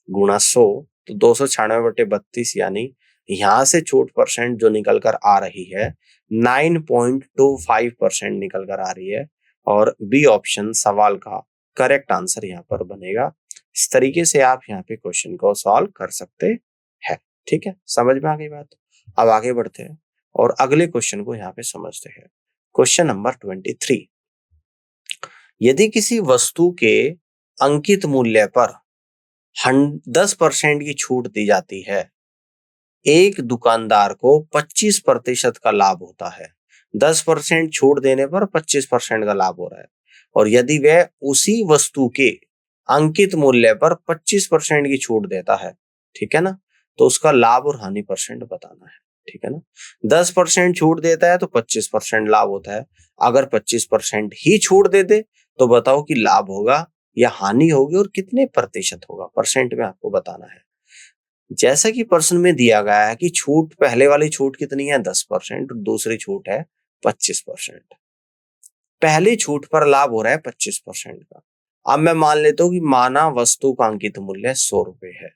गुणा 100, तो 296/32, यानी यहां से छूट परसेंट जो निकल कर आ रही है 9.25% निकल कर आ रही है, और बी ऑप्शन सवाल का करेक्ट आंसर यहाँ पर बनेगा। इस तरीके से आप यहाँ पे क्वेश्चन को सॉल्व कर सकते हैं, ठीक है, समझ में आ गई बात। अब आगे बढ़ते हैं और अगले क्वेश्चन को यहाँ पे समझते हैं। Question number 23। यदि किसी वस्तु के अंकित मूल्य पर 10% की छूट दी जाती है, एक दुकानदार को 25% का लाभ होता है। 10% छूट देने पर 25% का लाभ हो रहा है, और यदि वह उसी वस्तु के अंकित मूल्य पर 25% की छूट देता है, ठीक है ना, तो उसका लाभ और हानि परसेंट बताना है, ठीक है ना। 10% छूट देता है तो 25% लाभ होता है, अगर 25% ही छूट दे दे तो बताओ कि लाभ होगा या हानि होगी और कितने प्रतिशत होगा, परसेंट में आपको बताना है। जैसा कि प्रश्न में दिया गया है कि छूट, पहले वाली छूट कितनी है 10%, दूसरी छूट है 25%। पहली छूट पर लाभ हो रहा है 25% का। अब मैं मान लेता हूं कि माना वस्तु का अंकित मूल्य 100 रुपए है,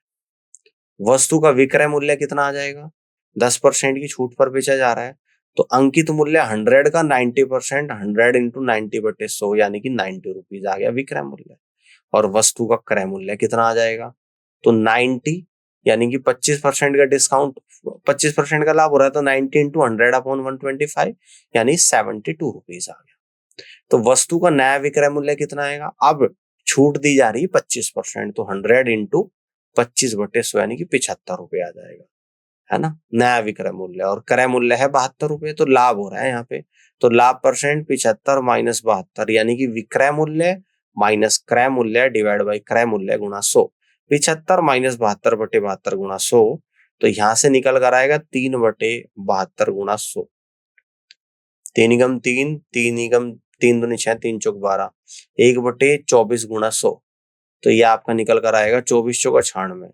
वस्तु का विक्रय मूल्य कितना आ जाएगा, 10% की छूट पर बेचा जा रहा है, तो अंकित मूल्य 100 का 90%, 100 इंटू 90/100 यानी कि 90 रुपीज आ गया विक्रय मूल्य, और वस्तु का क्रय मूल्य कितना आ जाएगा, तो 90, यानी कि 25% का डिस्काउंट, 25% का लाभ हो रहा है तो 90 इंटू 100/125 यानी 72 रुपीज आ गया। तो वस्तु का नया विक्रय मूल्य कितना आएगा, अब छूट दी जा रही है 25%, तो 100 इंटू 25/100 यानी कि 75 रुपए आ जाएगा, है ना, नया विक्रय मूल्य, और क्रय मूल्य है 72 रुपए, तो लाभ हो रहा है यहाँ पे। तो लाभ परसेंट 75 माइनस 72, यानी कि विक्रय मूल्य माइनस क्रय मूल्य डिवाइड बाई क्रय मूल्य गुणा 100। 75 माइनस 72 बटे 72 गुणा 100, तो यहां से निकल कर आएगा 3 बटे 72 गुणा 100। 3 एकम 3, 3 एकम 3 दूनी 6, 3 चौक 12, 1 बटे 24 गुणा 100, तो ये आपका निकल कर आएगा 24 चौका 96,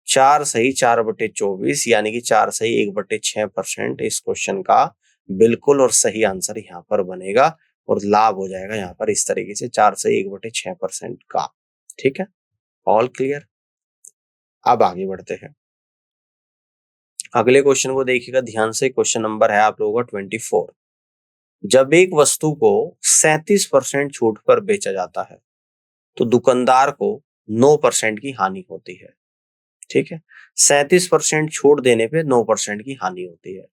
4 सही 4 बटे 24, यानी कि 4 सही 1/6% इस क्वेश्चन का बिल्कुल और सही आंसर यहाँ पर बनेगा, और लाभ हो जाएगा यहाँ पर इस तरीके से 4 सही 1/6% का। ठीक है, ऑल क्लियर। अब आगे बढ़ते हैं, अगले क्वेश्चन को देखिएगा ध्यान से। क्वेश्चन नंबर है आप लोगों का 24। जब एक वस्तु को 37% छूट पर बेचा जाता है तो दुकानदार को 9% की हानि होती है। ठीक है, 37% छूट देने पे 9% की हानि होती है,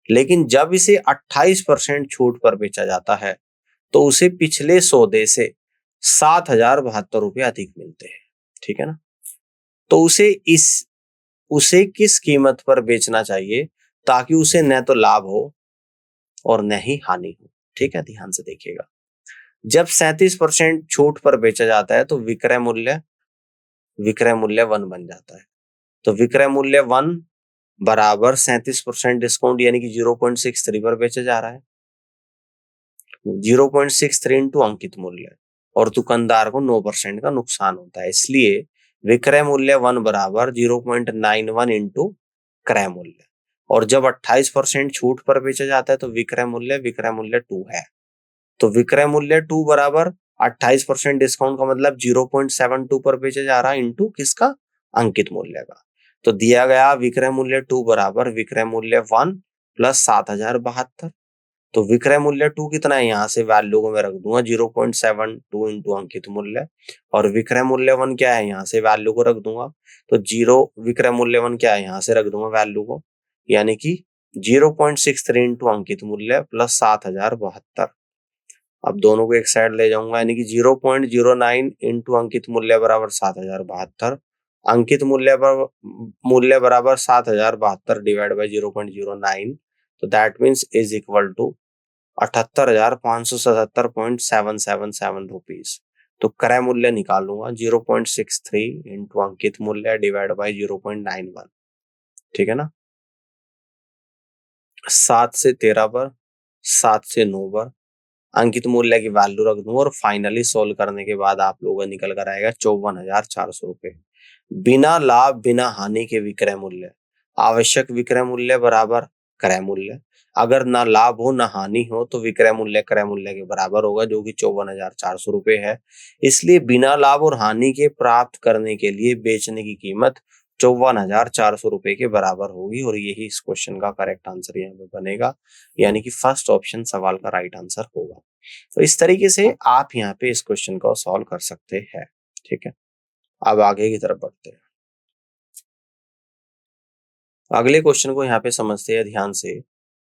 लेकिन जब इसे 28% छूट पर बेचा जाता है तो उसे पिछले सौदे से 7,072 रुपये अधिक मिलते हैं। ठीक है ना, तो उसे किस कीमत पर बेचना चाहिए ताकि उसे न तो लाभ हो और न ही हानि हो। ठीक है, ध्यान से देखिएगा। जब 37% छूट पर बेचा जाता है तो विक्रय मूल्य 1 बन जाता है। तो विक्रय मूल्य 1 बराबर 37% डिस्काउंट, यानी कि 0.63 पर बेचा जा रहा है। 0.63 इंटू अंकित मूल्य, और दुकानदार को 9% का नुकसान होता है, इसलिए विक्रय मूल्य 1 बराबर 0.91 इंटू क्रय मूल्य। और जब 28% छूट पर बेचा जाता है तो विक्रय मूल्य 2 है। तो विक्रय मूल्य 2 बराबर 28% डिस्काउंट का मतलब 0.72 पर बेचा जा रहा है इंटू किसका, अंकित मूल्य का। तो दिया गया विक्रय मूल्य 2 बराबर विक्रय मूल्य 1 प्लस 7,072। तो विक्रय मूल्य 2 कितना है, यहाँ से वैल्यू को मैं रख दूंगा 0.72 इंटू अंकित मूल्य, और विक्रय मूल्य 1 क्या है, यहाँ से वैल्यू को रख दूंगा। तो विक्रय मूल्य 1 क्या है, यहाँ से रख दूंगा वैल्यू को, यानी कि 0.63 इंटू अंकित मूल्य प्लस 7,072। अब दोनों को एक साइड ले जाऊंगा, यानी कि 0.09 इंटू अंकित मूल्य बराबर 7,072, अंकित मूल्य बराबर 7,072 डिवाइड बाई 0.09, तो that means is equal to 78,577.777 rupees. तो क्रय मूल्य निकालूंगा 0.63 इंटू अंकित मूल्य डिवाइड बाई 0.91। ठीक है ना, 7 से 13 पर, 7 से 9 पर अंकित मूल्य की वैल्यू रख दूंगा, और फाइनली सोल्व करने के बाद आप लोगों का निकल कर आएगा 54,400 रुपए। बिना लाभ बिना हानि के विक्रय मूल्य, आवश्यक विक्रय मूल्य बराबर क्रय मूल्य। अगर ना लाभ हो ना हानि हो तो विक्रय मूल्य क्रय मूल्य के बराबर होगा, जो कि 54,400 रुपए है। इसलिए बिना लाभ और हानि के प्राप्त करने के लिए बेचने की कीमत 54,400 रुपए के बराबर होगी, और यही इस क्वेश्चन का करेक्ट आंसर यहाँ पे बनेगा, यानी कि फर्स्ट ऑप्शन सवाल का राइट आंसर होगा। तो इस तरीके से आप यहाँ पे इस क्वेश्चन को सॉल्व कर सकते हैं। ठीक है, अब आगे की तरफ बढ़ते हैं, अगले क्वेश्चन को यहाँ पे समझते हैं ध्यान से।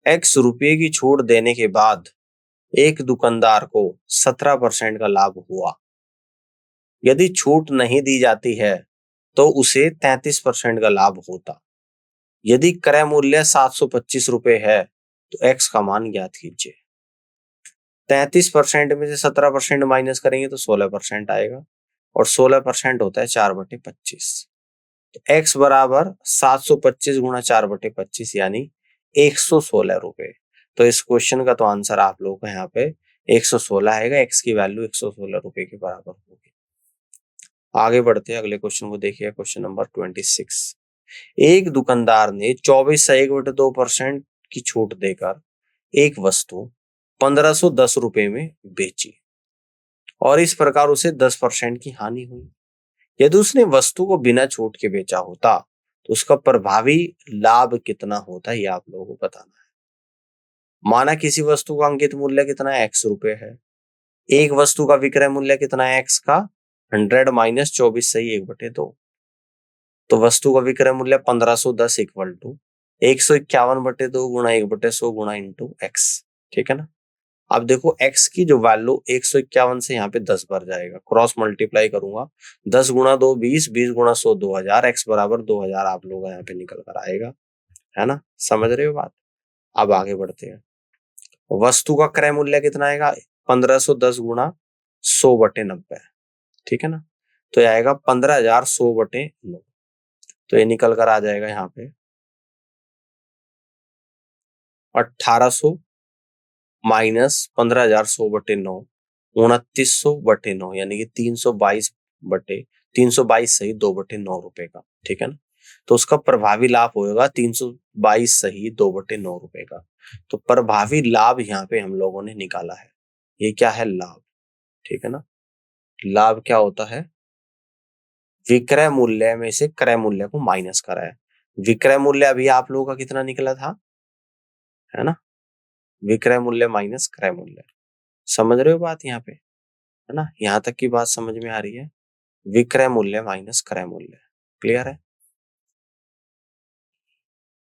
x रुपये की छूट देने के बाद एक दुकानदार को 17% का लाभ हुआ। यदि छूट नहीं दी जाती है तो उसे 33% का लाभ होता। यदि क्रय मूल्य 725 रुपए है तो x का मान ज्ञात कीजिए। 33% में से 17% माइनस करेंगे तो 16% आएगा, और 16% होता है 4/25। तो x बराबर 725 गुणा 4/25 यानी 116 रुपए। तो इस क्वेश्चन का तो आंसर आप लोगों को यहाँ पे 116 आएगा, x की वैल्यू 116 रुपए के बराबर होगी। आगे बढ़ते हैं, अगले क्वेश्चन को देखिए, क्वेश्चन नंबर 26। एक दुकानदार ने 24/2% की छूट देकर एक वस्तु 1,510 रुपए में बेची, और इस प्रकार उसे 10% की हानि हुई। यदि उसने वस्तु को बिना छूट के बेचा होता तो उसका प्रभावी लाभ कितना होता, ये आप लोगों को बताना है। माना किसी वस्तु का अंकित मूल्य कितना है, x रुपए है। एक वस्तु का विक्रय मूल्य कितना है, x का 100 माइनस 24 सही 1/2। तो वस्तु का विक्रय मूल्य 1,510 इक्वल टू 151/2 गुणा 1/100 गुणा इंटू x। ठीक है ना, अब देखो x की जो वैल्यू 151 से यहाँ पे 10 बढ़ जाएगा, क्रॉस मल्टीप्लाई करूंगा, 10 गुणा 2 20, 20 गुणा 100 2000, x बराबर 2000 आप लोग यहाँ पे निकल कर आएगा। है ना, समझ रहे हो बात। अब आगे बढ़ते हैं। वस्तु का क्रय मूल्य कितना आएगा, 1510 गुणा 100/90, ठीक है ना। तो ये आएगा 15,100/9। तो ये निकल कर आ जाएगा यहाँ पे 1800 माइनस 15,100/9, 2900/9, यानी कि 322 सही 2/9 रुपए का, ठीक है ना। तो उसका प्रभावी लाभ होगा 322 सही 2/9 रुपए का। तो प्रभावी लाभ यहाँ पे हम लोगों ने निकाला है। ये क्या है, लाभ, ठीक है ना। लाभ क्या होता है, विक्रय मूल्य में से क्रय मूल्य को माइनस करा है। विक्रय मूल्य अभी आप लोगों का कितना निकला था, है ना, विक्रय मूल्य माइनस क्रय मूल्य। समझ रहे हो बात यहाँ पे, है ना, यहाँ तक की बात समझ में आ रही है। विक्रय मूल्य माइनस क्रय मूल्य, क्लियर है।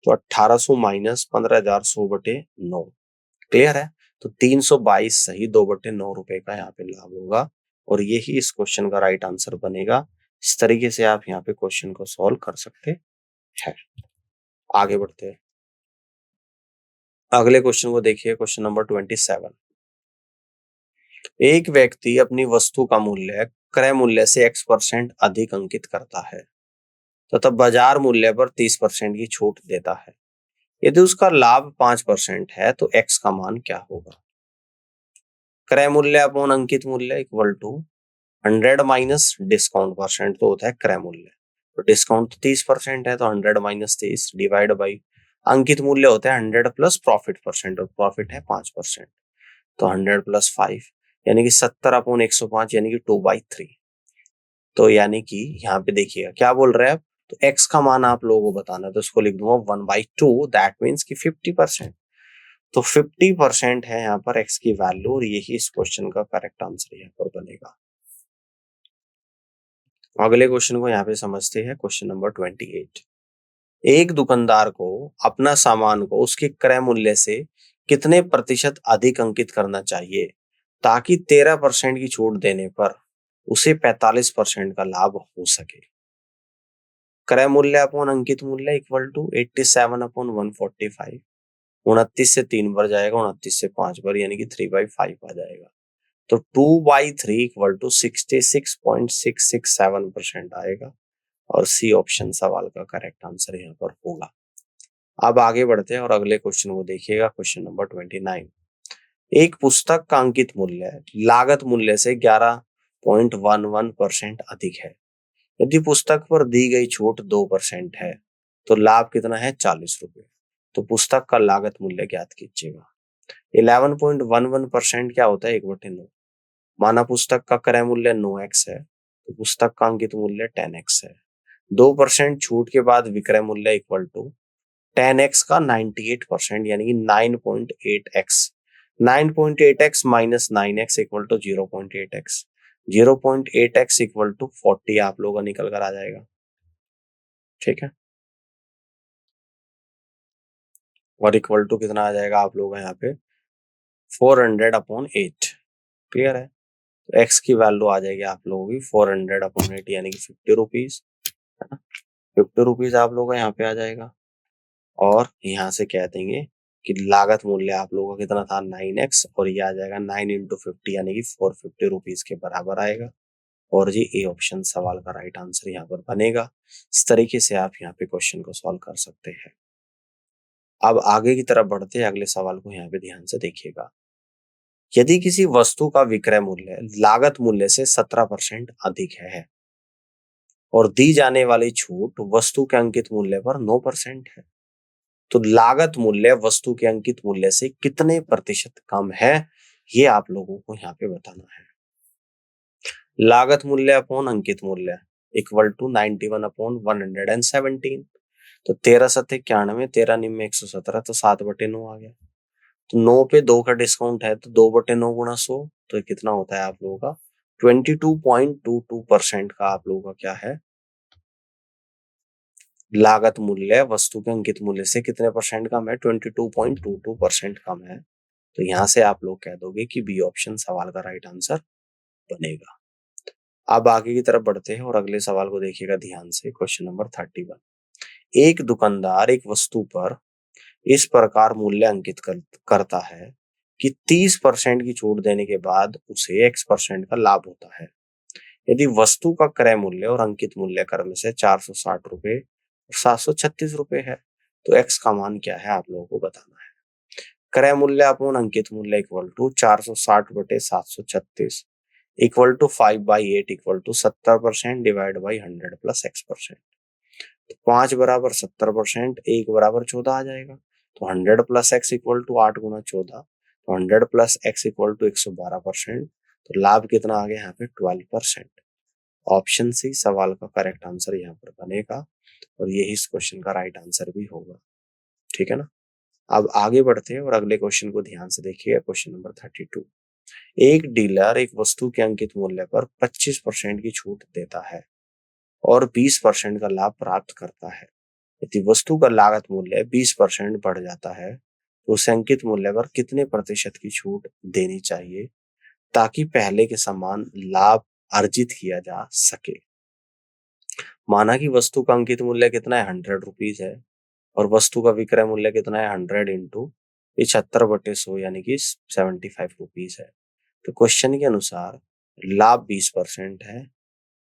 तो 1800 माइनस 15,100/9, क्लियर है। तो 322 सही 2/9 रुपए का यहाँ पे लाभ होगा, और यही इस क्वेश्चन का राइट आंसर बनेगा। इस तरीके से आप यहाँ पे क्वेश्चन को सॉल्व कर सकते हैं। आगे बढ़ते हैं, अगले क्वेश्चन को देखिए, क्वेश्चन नंबर 27। एक व्यक्ति अपनी वस्तु का मूल्य क्रय मूल्य से x% अधिक अंकित करता है तथा बाजार मूल्य पर 30% की छूट देता है। यदि उसका लाभ 5% है तो x का मान क्या होगा। क्रय मूल्य अपॉन अंकित मूल्य equal to 100 minus discount percent, तो होता है क्रय मूल्य। तो डिस्काउंट तो 30% है, तो 100 माइनस 30 डिवाइड बाई अंकित मूल्य होता है 100 प्लस प्रॉफिट परसेंट, और प्रॉफिट है 5%। तो 100 प्लस 5 यानी कि 70/105, यानी कि 2/3। तो यानी कि यहाँ पे देखिएगा क्या बोल रहे हैं आप, तो x का मान आप लोगों को बताना है, तो इसको लिख दूंगा 1/2, दैट मीन्स कि 50%। तो 50% है यहाँ पर x की वैल्यू, और यही इस क्वेश्चन का करेक्ट आंसर यहाँ पर बनेगा। अगले क्वेश्चन को यहाँ पे समझते हैं, क्वेश्चन नंबर 28। एक दुकानदार को अपना सामान को उसके क्रय मूल्य से कितने प्रतिशत अधिक अंकित करना चाहिए ताकि 13% की छूट देने पर उसे 45% का लाभ हो सके। क्रय मूल्य अपॉन अंकित मूल्य इक्वल टू 87/145। 29 से 3 बार जाएगा, 29 से 5 बार, यानी कि 3/5 आ जाएगा। तो 2/3 इक्वल टू 66.667% आएगा, और सी ऑप्शन सवाल का करेक्ट आंसर यहाँ पर होगा। अब आगे बढ़ते हैं और अगले क्वेश्चन को देखिएगा, क्वेश्चन नंबर 29। एक पुस्तक का अंकित मूल्य लागत मूल्य से 11.11% अधिक है। यदि पुस्तक पर दी गई छूट 2% है तो लाभ कितना है, 40 रुपए। तो पुस्तक का लागत मूल्य ज्ञात कीजिएगा। 11.11% क्या होता है, 1/9। माना पुस्तक का क्रय मूल्य 9x है, तो पुस्तक का अंकित मूल्य 10x है। 2% छूट के बाद विक्रय मूल्य इक्वल टू 10x का 98%, यानी कि 9.8x। 9.8x minus 9x equal to 0.8x। 0.8x equal to 40 आप लोगों का निकल कर आ जाएगा, ठीक है। और इक्वल टू कितना आ जाएगा आप लोगों का यहाँ पे 400/8, क्लियर है। तो x की वैल्यू आ जाएगी आप लोगों की 400/8, यानी कि 50 रुपीज, है ना। 50 रुपीज आप लोगों का यहाँ पे आ जाएगा, और यहाँ से कह देंगे कि लागत मूल्य आप लोगों का कितना था 9x, और ये आ जाएगा 9 × 50, यानी कि 450 रुपीज के बराबर आएगा। और जी ए ऑप्शन सवाल का राइट आंसर यहाँ पर बनेगा। इस तरीके से आप यहाँ पे क्वेश्चन को सॉल्व कर सकते हैं। अब आगे की तरफ बढ़ते हैं, अगले सवाल को यहाँ पे ध्यान से देखिएगा। यदि किसी वस्तु का विक्रय मूल्य लागत मूल्य से 17% अधिक है और दी जाने वाली छूट वस्तु के अंकित मूल्य पर 9% है, तो लागत मूल्य वस्तु के अंकित मूल्य से कितने प्रतिशत कम है, ये आप लोगों को यहाँ पे बताना है। लागत मूल्य अपॉन अंकित मूल्य इक्वल टू 91/117। तो 13×7 = 91, 13 निम्न 117, तो 7/9 आ गया। तो 9 पे 2 का डिस्काउंट है, तो 2/9 गुणा 100, तो ये कितना होता है आप लोगों का 22.22% का आप लोगों का क्या है, लागत मूल्य वस्तु के अंकित मूल्य से कितने परसेंट कम है, 22.22% कम है। तो यहां से आप लोग कह दोगे कि बी ऑप्शन सवाल का राइट आंसर बनेगा। अब आगे की तरफ बढ़ते हैं और अगले सवाल को देखिएगा ध्यान से, क्वेश्चन नंबर 31। एक दुकानदार एक वस्तु पर इस प्रकार मूल्य अंकित करता है कि 30% की छूट देने के बाद उसे X% का लाभ होता है। यदि वस्तु का क्रय मूल्य और अंकित मूल्य क्रम से 460 रुपए और 736 रुपए है, तो X का मान क्या है आप लोगों को बताना है। क्रय मूल्य अपॉन अंकित मूल्य equal to 460/736 equal to 5/8 equal to 70% divide by 100 plus X%। तो 5 बराबर 70%, 1 बराबर 14 आ जाएगा। तो 100 प्लस एक्स इक्वल टू 8 गुना 14, तो 100 प्लस एक्स इक्वल टू 112%। तो लाभ कितना आ गया यहाँ पे 12%। ऑप्शन सी सवाल का करेक्ट आंसर यहाँ पर बनेगा और यही इस क्वेश्चन का राइट आंसर भी होगा। ठीक है ना। अब आगे बढ़ते हैं और अगले क्वेश्चन को ध्यान से देखिएगा। Question number 32। एक डीलर एक वस्तु के अंकित मूल्य पर 25% की छूट देता है और 20% का लाभ प्राप्त करता है। यदि वस्तु का लागत मूल्य 20% बढ़ जाता है तो उसे अंकित मूल्य पर कितने प्रतिशत की छूट देनी चाहिए ताकि पहले के समान लाभ अर्जित किया जा सके। माना कि वस्तु का अंकित मूल्य कितना है, 100 रुपीज है और वस्तु का विक्रय मूल्य कितना है, 100 इंटू 75/100 यानी कि 75 रुपीज है। तो क्वेश्चन के अनुसार लाभ 20% है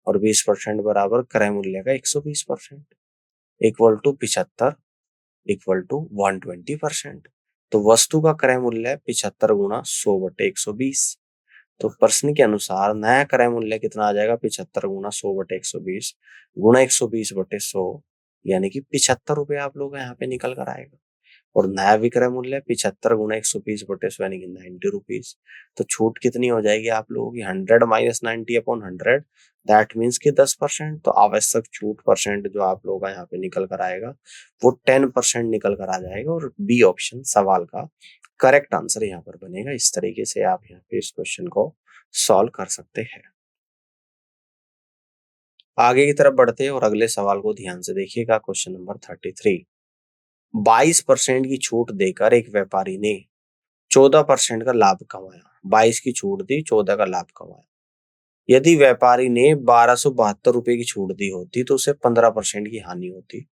और 20% बराबर क्रय मूल्य का 120% इक्वल टू 75 इक्वल टू 120%। तो वस्तु का क्रय मूल्य 75 गुना 100/120। तो प्रश्न के अनुसार नया क्रय मूल्य कितना आ जाएगा, 75 गुना 100/120 गुना 120/100 यानी कि 75 रुपए आप लोग यहाँ पे निकल कर आएगा। और नया विक्रय मूल्य 75 गुना 120/100 यानी कि 90 रुपीज। तो छूट कितनी हो जाएगी आप लोगों की, 100 माइनस 90/100 दैट मीन्स कि 10%। तो आवश्यक छूट परसेंट जो आप लोगों का यहाँ पे निकल कर आएगा वो 10% निकल कर आ जाएगा और बी ऑप्शन सवाल का करेक्ट आंसर यहाँ पर बनेगा। इस तरीके से आप यहाँ पे इस क्वेश्चन को सॉल्व कर सकते हैं। आगे की तरफ बढ़ते हैं और अगले सवाल को ध्यान से देखिएगा। Question number 33। 22% की छूट देकर एक व्यापारी ने 14% का लाभ कमाया। 22 की छूट दी, 14 का लाभ कमाया। यदि व्यापारी ने 1272 रुपए की छूट दी होती तो उसे 15% की हानि होती।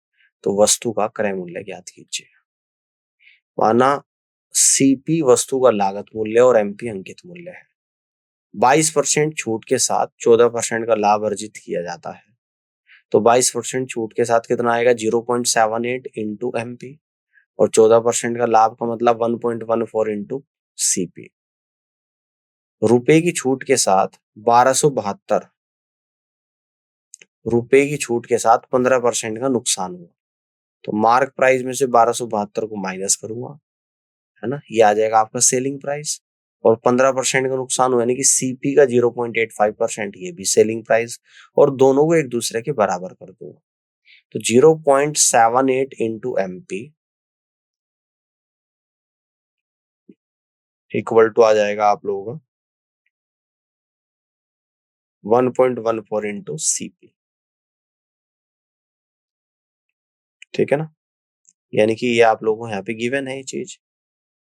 तो वस्तु का क्रय मूल्य ज्ञात कीजिए। माना सीपी वस्तु का लागत मूल्य और एमपी अंकित मूल्य है। 22% छूट के साथ 14% का लाभ अर्जित किया जाता है। तो 22% छूट के साथ कितना आएगा, 0.78 इंटू एमपी और 14% का लाभ का मतलब 1.14 इंटू सीपी। रुपए की छूट के साथ 1272 रुपए की छूट के साथ 15% का नुकसान हुआ। तो मार्क प्राइस में से 1272 को माइनस करूंगा, है ना, ये आ जाएगा आपका सेलिंग प्राइस। और 15% का नुकसान हुआ यानी कि सीपी का 0.85% ये भी सेलिंग प्राइस। और दोनों को एक दूसरे के बराबर कर दूंगा। तो 0.78 इंटू एमपी इक्वल टू आ जाएगा आप लोगों का 1.14 इंटू सीपी। ठीक है ना। यानी कि ये आप लोगों को यहाँ पे गिवन है ये चीज।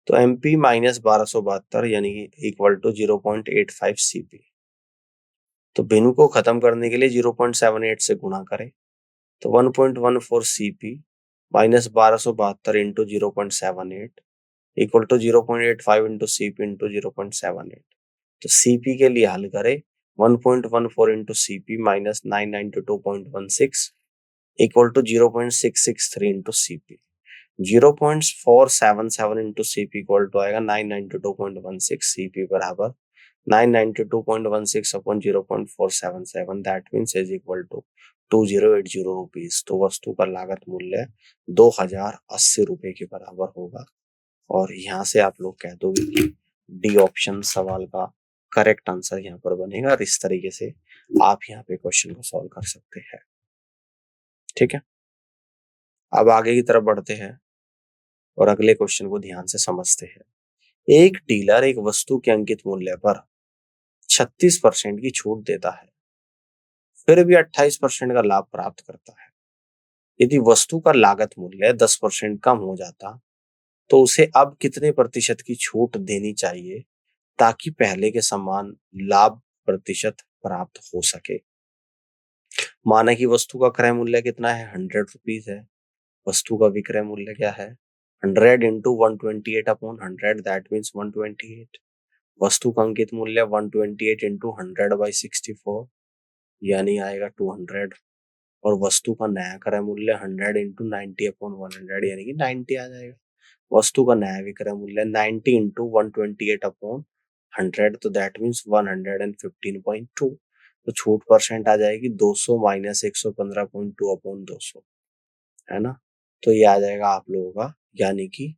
तो एमपी माइनस 1272 यानी कि इक्वल टू 0.85 सीपी। तो भिन्न को खत्म करने के लिए 0.78 से गुणा करें तो 1.14 CP minus 1272 into 0.78 equal to 0.85 into CP into 0.78। तो सीपी के लिए हल करें 1.14 into CP minus 992.16 equal to 0.663 into CP. 0.477 into CP equal to आएगा 992.16 सीपी बराबर 992.16 upon 0.477 that means is equal to 2080 rupees. तो वस्तु का लागत मूल्य 2080 रुपए के बराबर होगा। और यहाँ से आप लोग कह दोगे कि डी ऑप्शन सवाल का करेक्ट आंसर यहाँ पर बनेगा। और इस तरीके से आप यहाँ पे क्वेश्चन को सॉल्व कर सकते हैं। ठीक है। अब आगे की तरफ बढ़ते हैं और अगले क्वेश्चन को ध्यान से समझते हैं। एक डीलर एक वस्तु के अंकित मूल्य पर 36% की छूट देता है, फिर भी 28% का लाभ प्राप्त करता है। यदि वस्तु का लागत मूल्य 10% कम हो जाता तो उसे अब कितने प्रतिशत की छूट देनी चाहिए ताकि पहले के समान लाभ प्रतिशत प्राप्त हो सके। माना कि वस्तु का क्रय मूल्य कितना है, 100 रुपीज है वस्तु का विक्रय मूल्य क्या है? 100 इंटू 128 अपॉन 100, दैट मीन्स 128। वस्तु का अंकित मूल्य 128 इंटू 100/64 यानी आएगा 200। और वस्तु का नया क्रय मूल्य 100 इंटू 90 अपॉन 100 यानी कि 90 आ जाएगा। वस्तु का नया विक्रय मूल्य 90 इंटू 128 अपॉन 100, तो दैट मीन्स 115.2। तो छूट परसेंट आ जाएगी 200 माइनस 115.2 अपॉन 200, है ना। तो ये आ जाएगा आप लोगों का यानी कि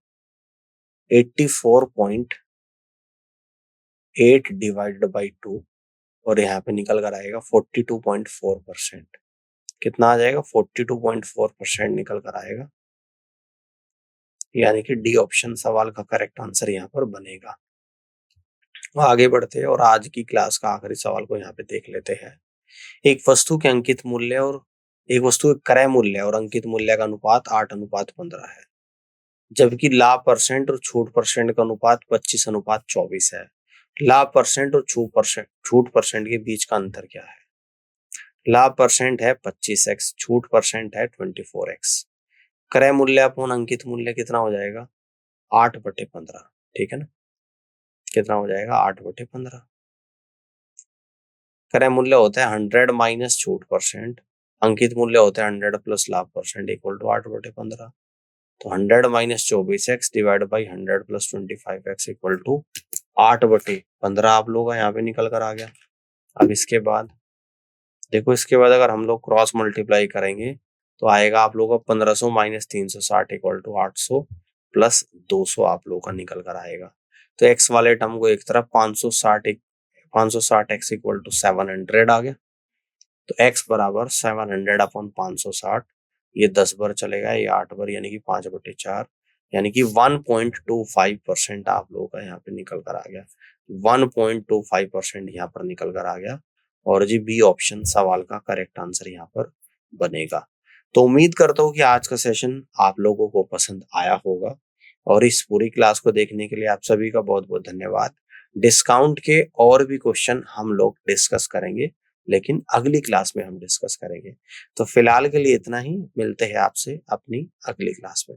84.8 डिवाइडेड बाई 2, और यहाँ पे निकल कर आएगा 42.4%। कितना आ जाएगा? 42.4% निकल कर आएगा, यानी कि डी ऑप्शन सवाल का करेक्ट आंसर यहाँ पर बनेगा। आगे बढ़ते हैं और आज की क्लास का आखिरी सवाल को यहाँ पे देख लेते हैं। एक वस्तु के अंकित मूल्य और एक वस्तु के क्रय मूल्य और अंकित मूल्य का अनुपात 8:15 है, जबकि लाभ परसेंट और छूट परसेंट का अनुपात 25:24 है। लाभ परसेंट और छूट परसेंट के बीच का अंतर क्या है? लाभ परसेंट है 25x, छूट परसेंट है 24x। क्रय मूल्य अपॉन अंकित मूल्य कितना हो जाएगा? 8/15, ठीक है ना। कितना हो जाएगा? 8/15। क्रय मूल्य होता है 100 माइनस छूट परसेंट, अंकित मूल्य होता है 100 प्लस लाभ परसेंट इक्वल टू 8/15। तो 100 minus 24x divide by 100 plus 25x equal to 8/15 आप लोग का यहाँ पे निकल कर आ गया। अब इसके बाद देखो, इसके बाद अगर हम लोग क्रॉस मल्टीप्लाई करेंगे तो आएगा आप लोगों का 1500 माइनस 360 इक्वल टू 800 प्लस 200 आप लोगों का निकल कर आएगा। तो एक्स वाले टर्म को एक तरफ 560 एक्स इक्वल टू 700 आ गया। तो एक्स बराबर 700 अपॉन 560, ये 10 बार चलेगा, ये 8 बार यानी कि 5/4, यानी कि 1.25% आप लोगों का यहाँ पे निकल कर आ गया। 1.25% यहाँ पर निकल कर आ गया, और जी बी ऑप्शन सवाल का करेक्ट आंसर यहाँ पर बनेगा। तो उम्मीद करता हूँ कि आज का सेशन आप लोगों को पसंद आया होगा, और इस पूरी क्लास को देखने के लिए आप सभी का बहुत बहुत धन्यवाद। डिस्काउंट के और भी क्वेश्चन हम लोग डिस्कस करेंगे, लेकिन अगली क्लास में हम डिस्कस करेंगे। तो फिलहाल के लिए इतना ही, मिलते हैं आपसे अपनी अगली क्लास में।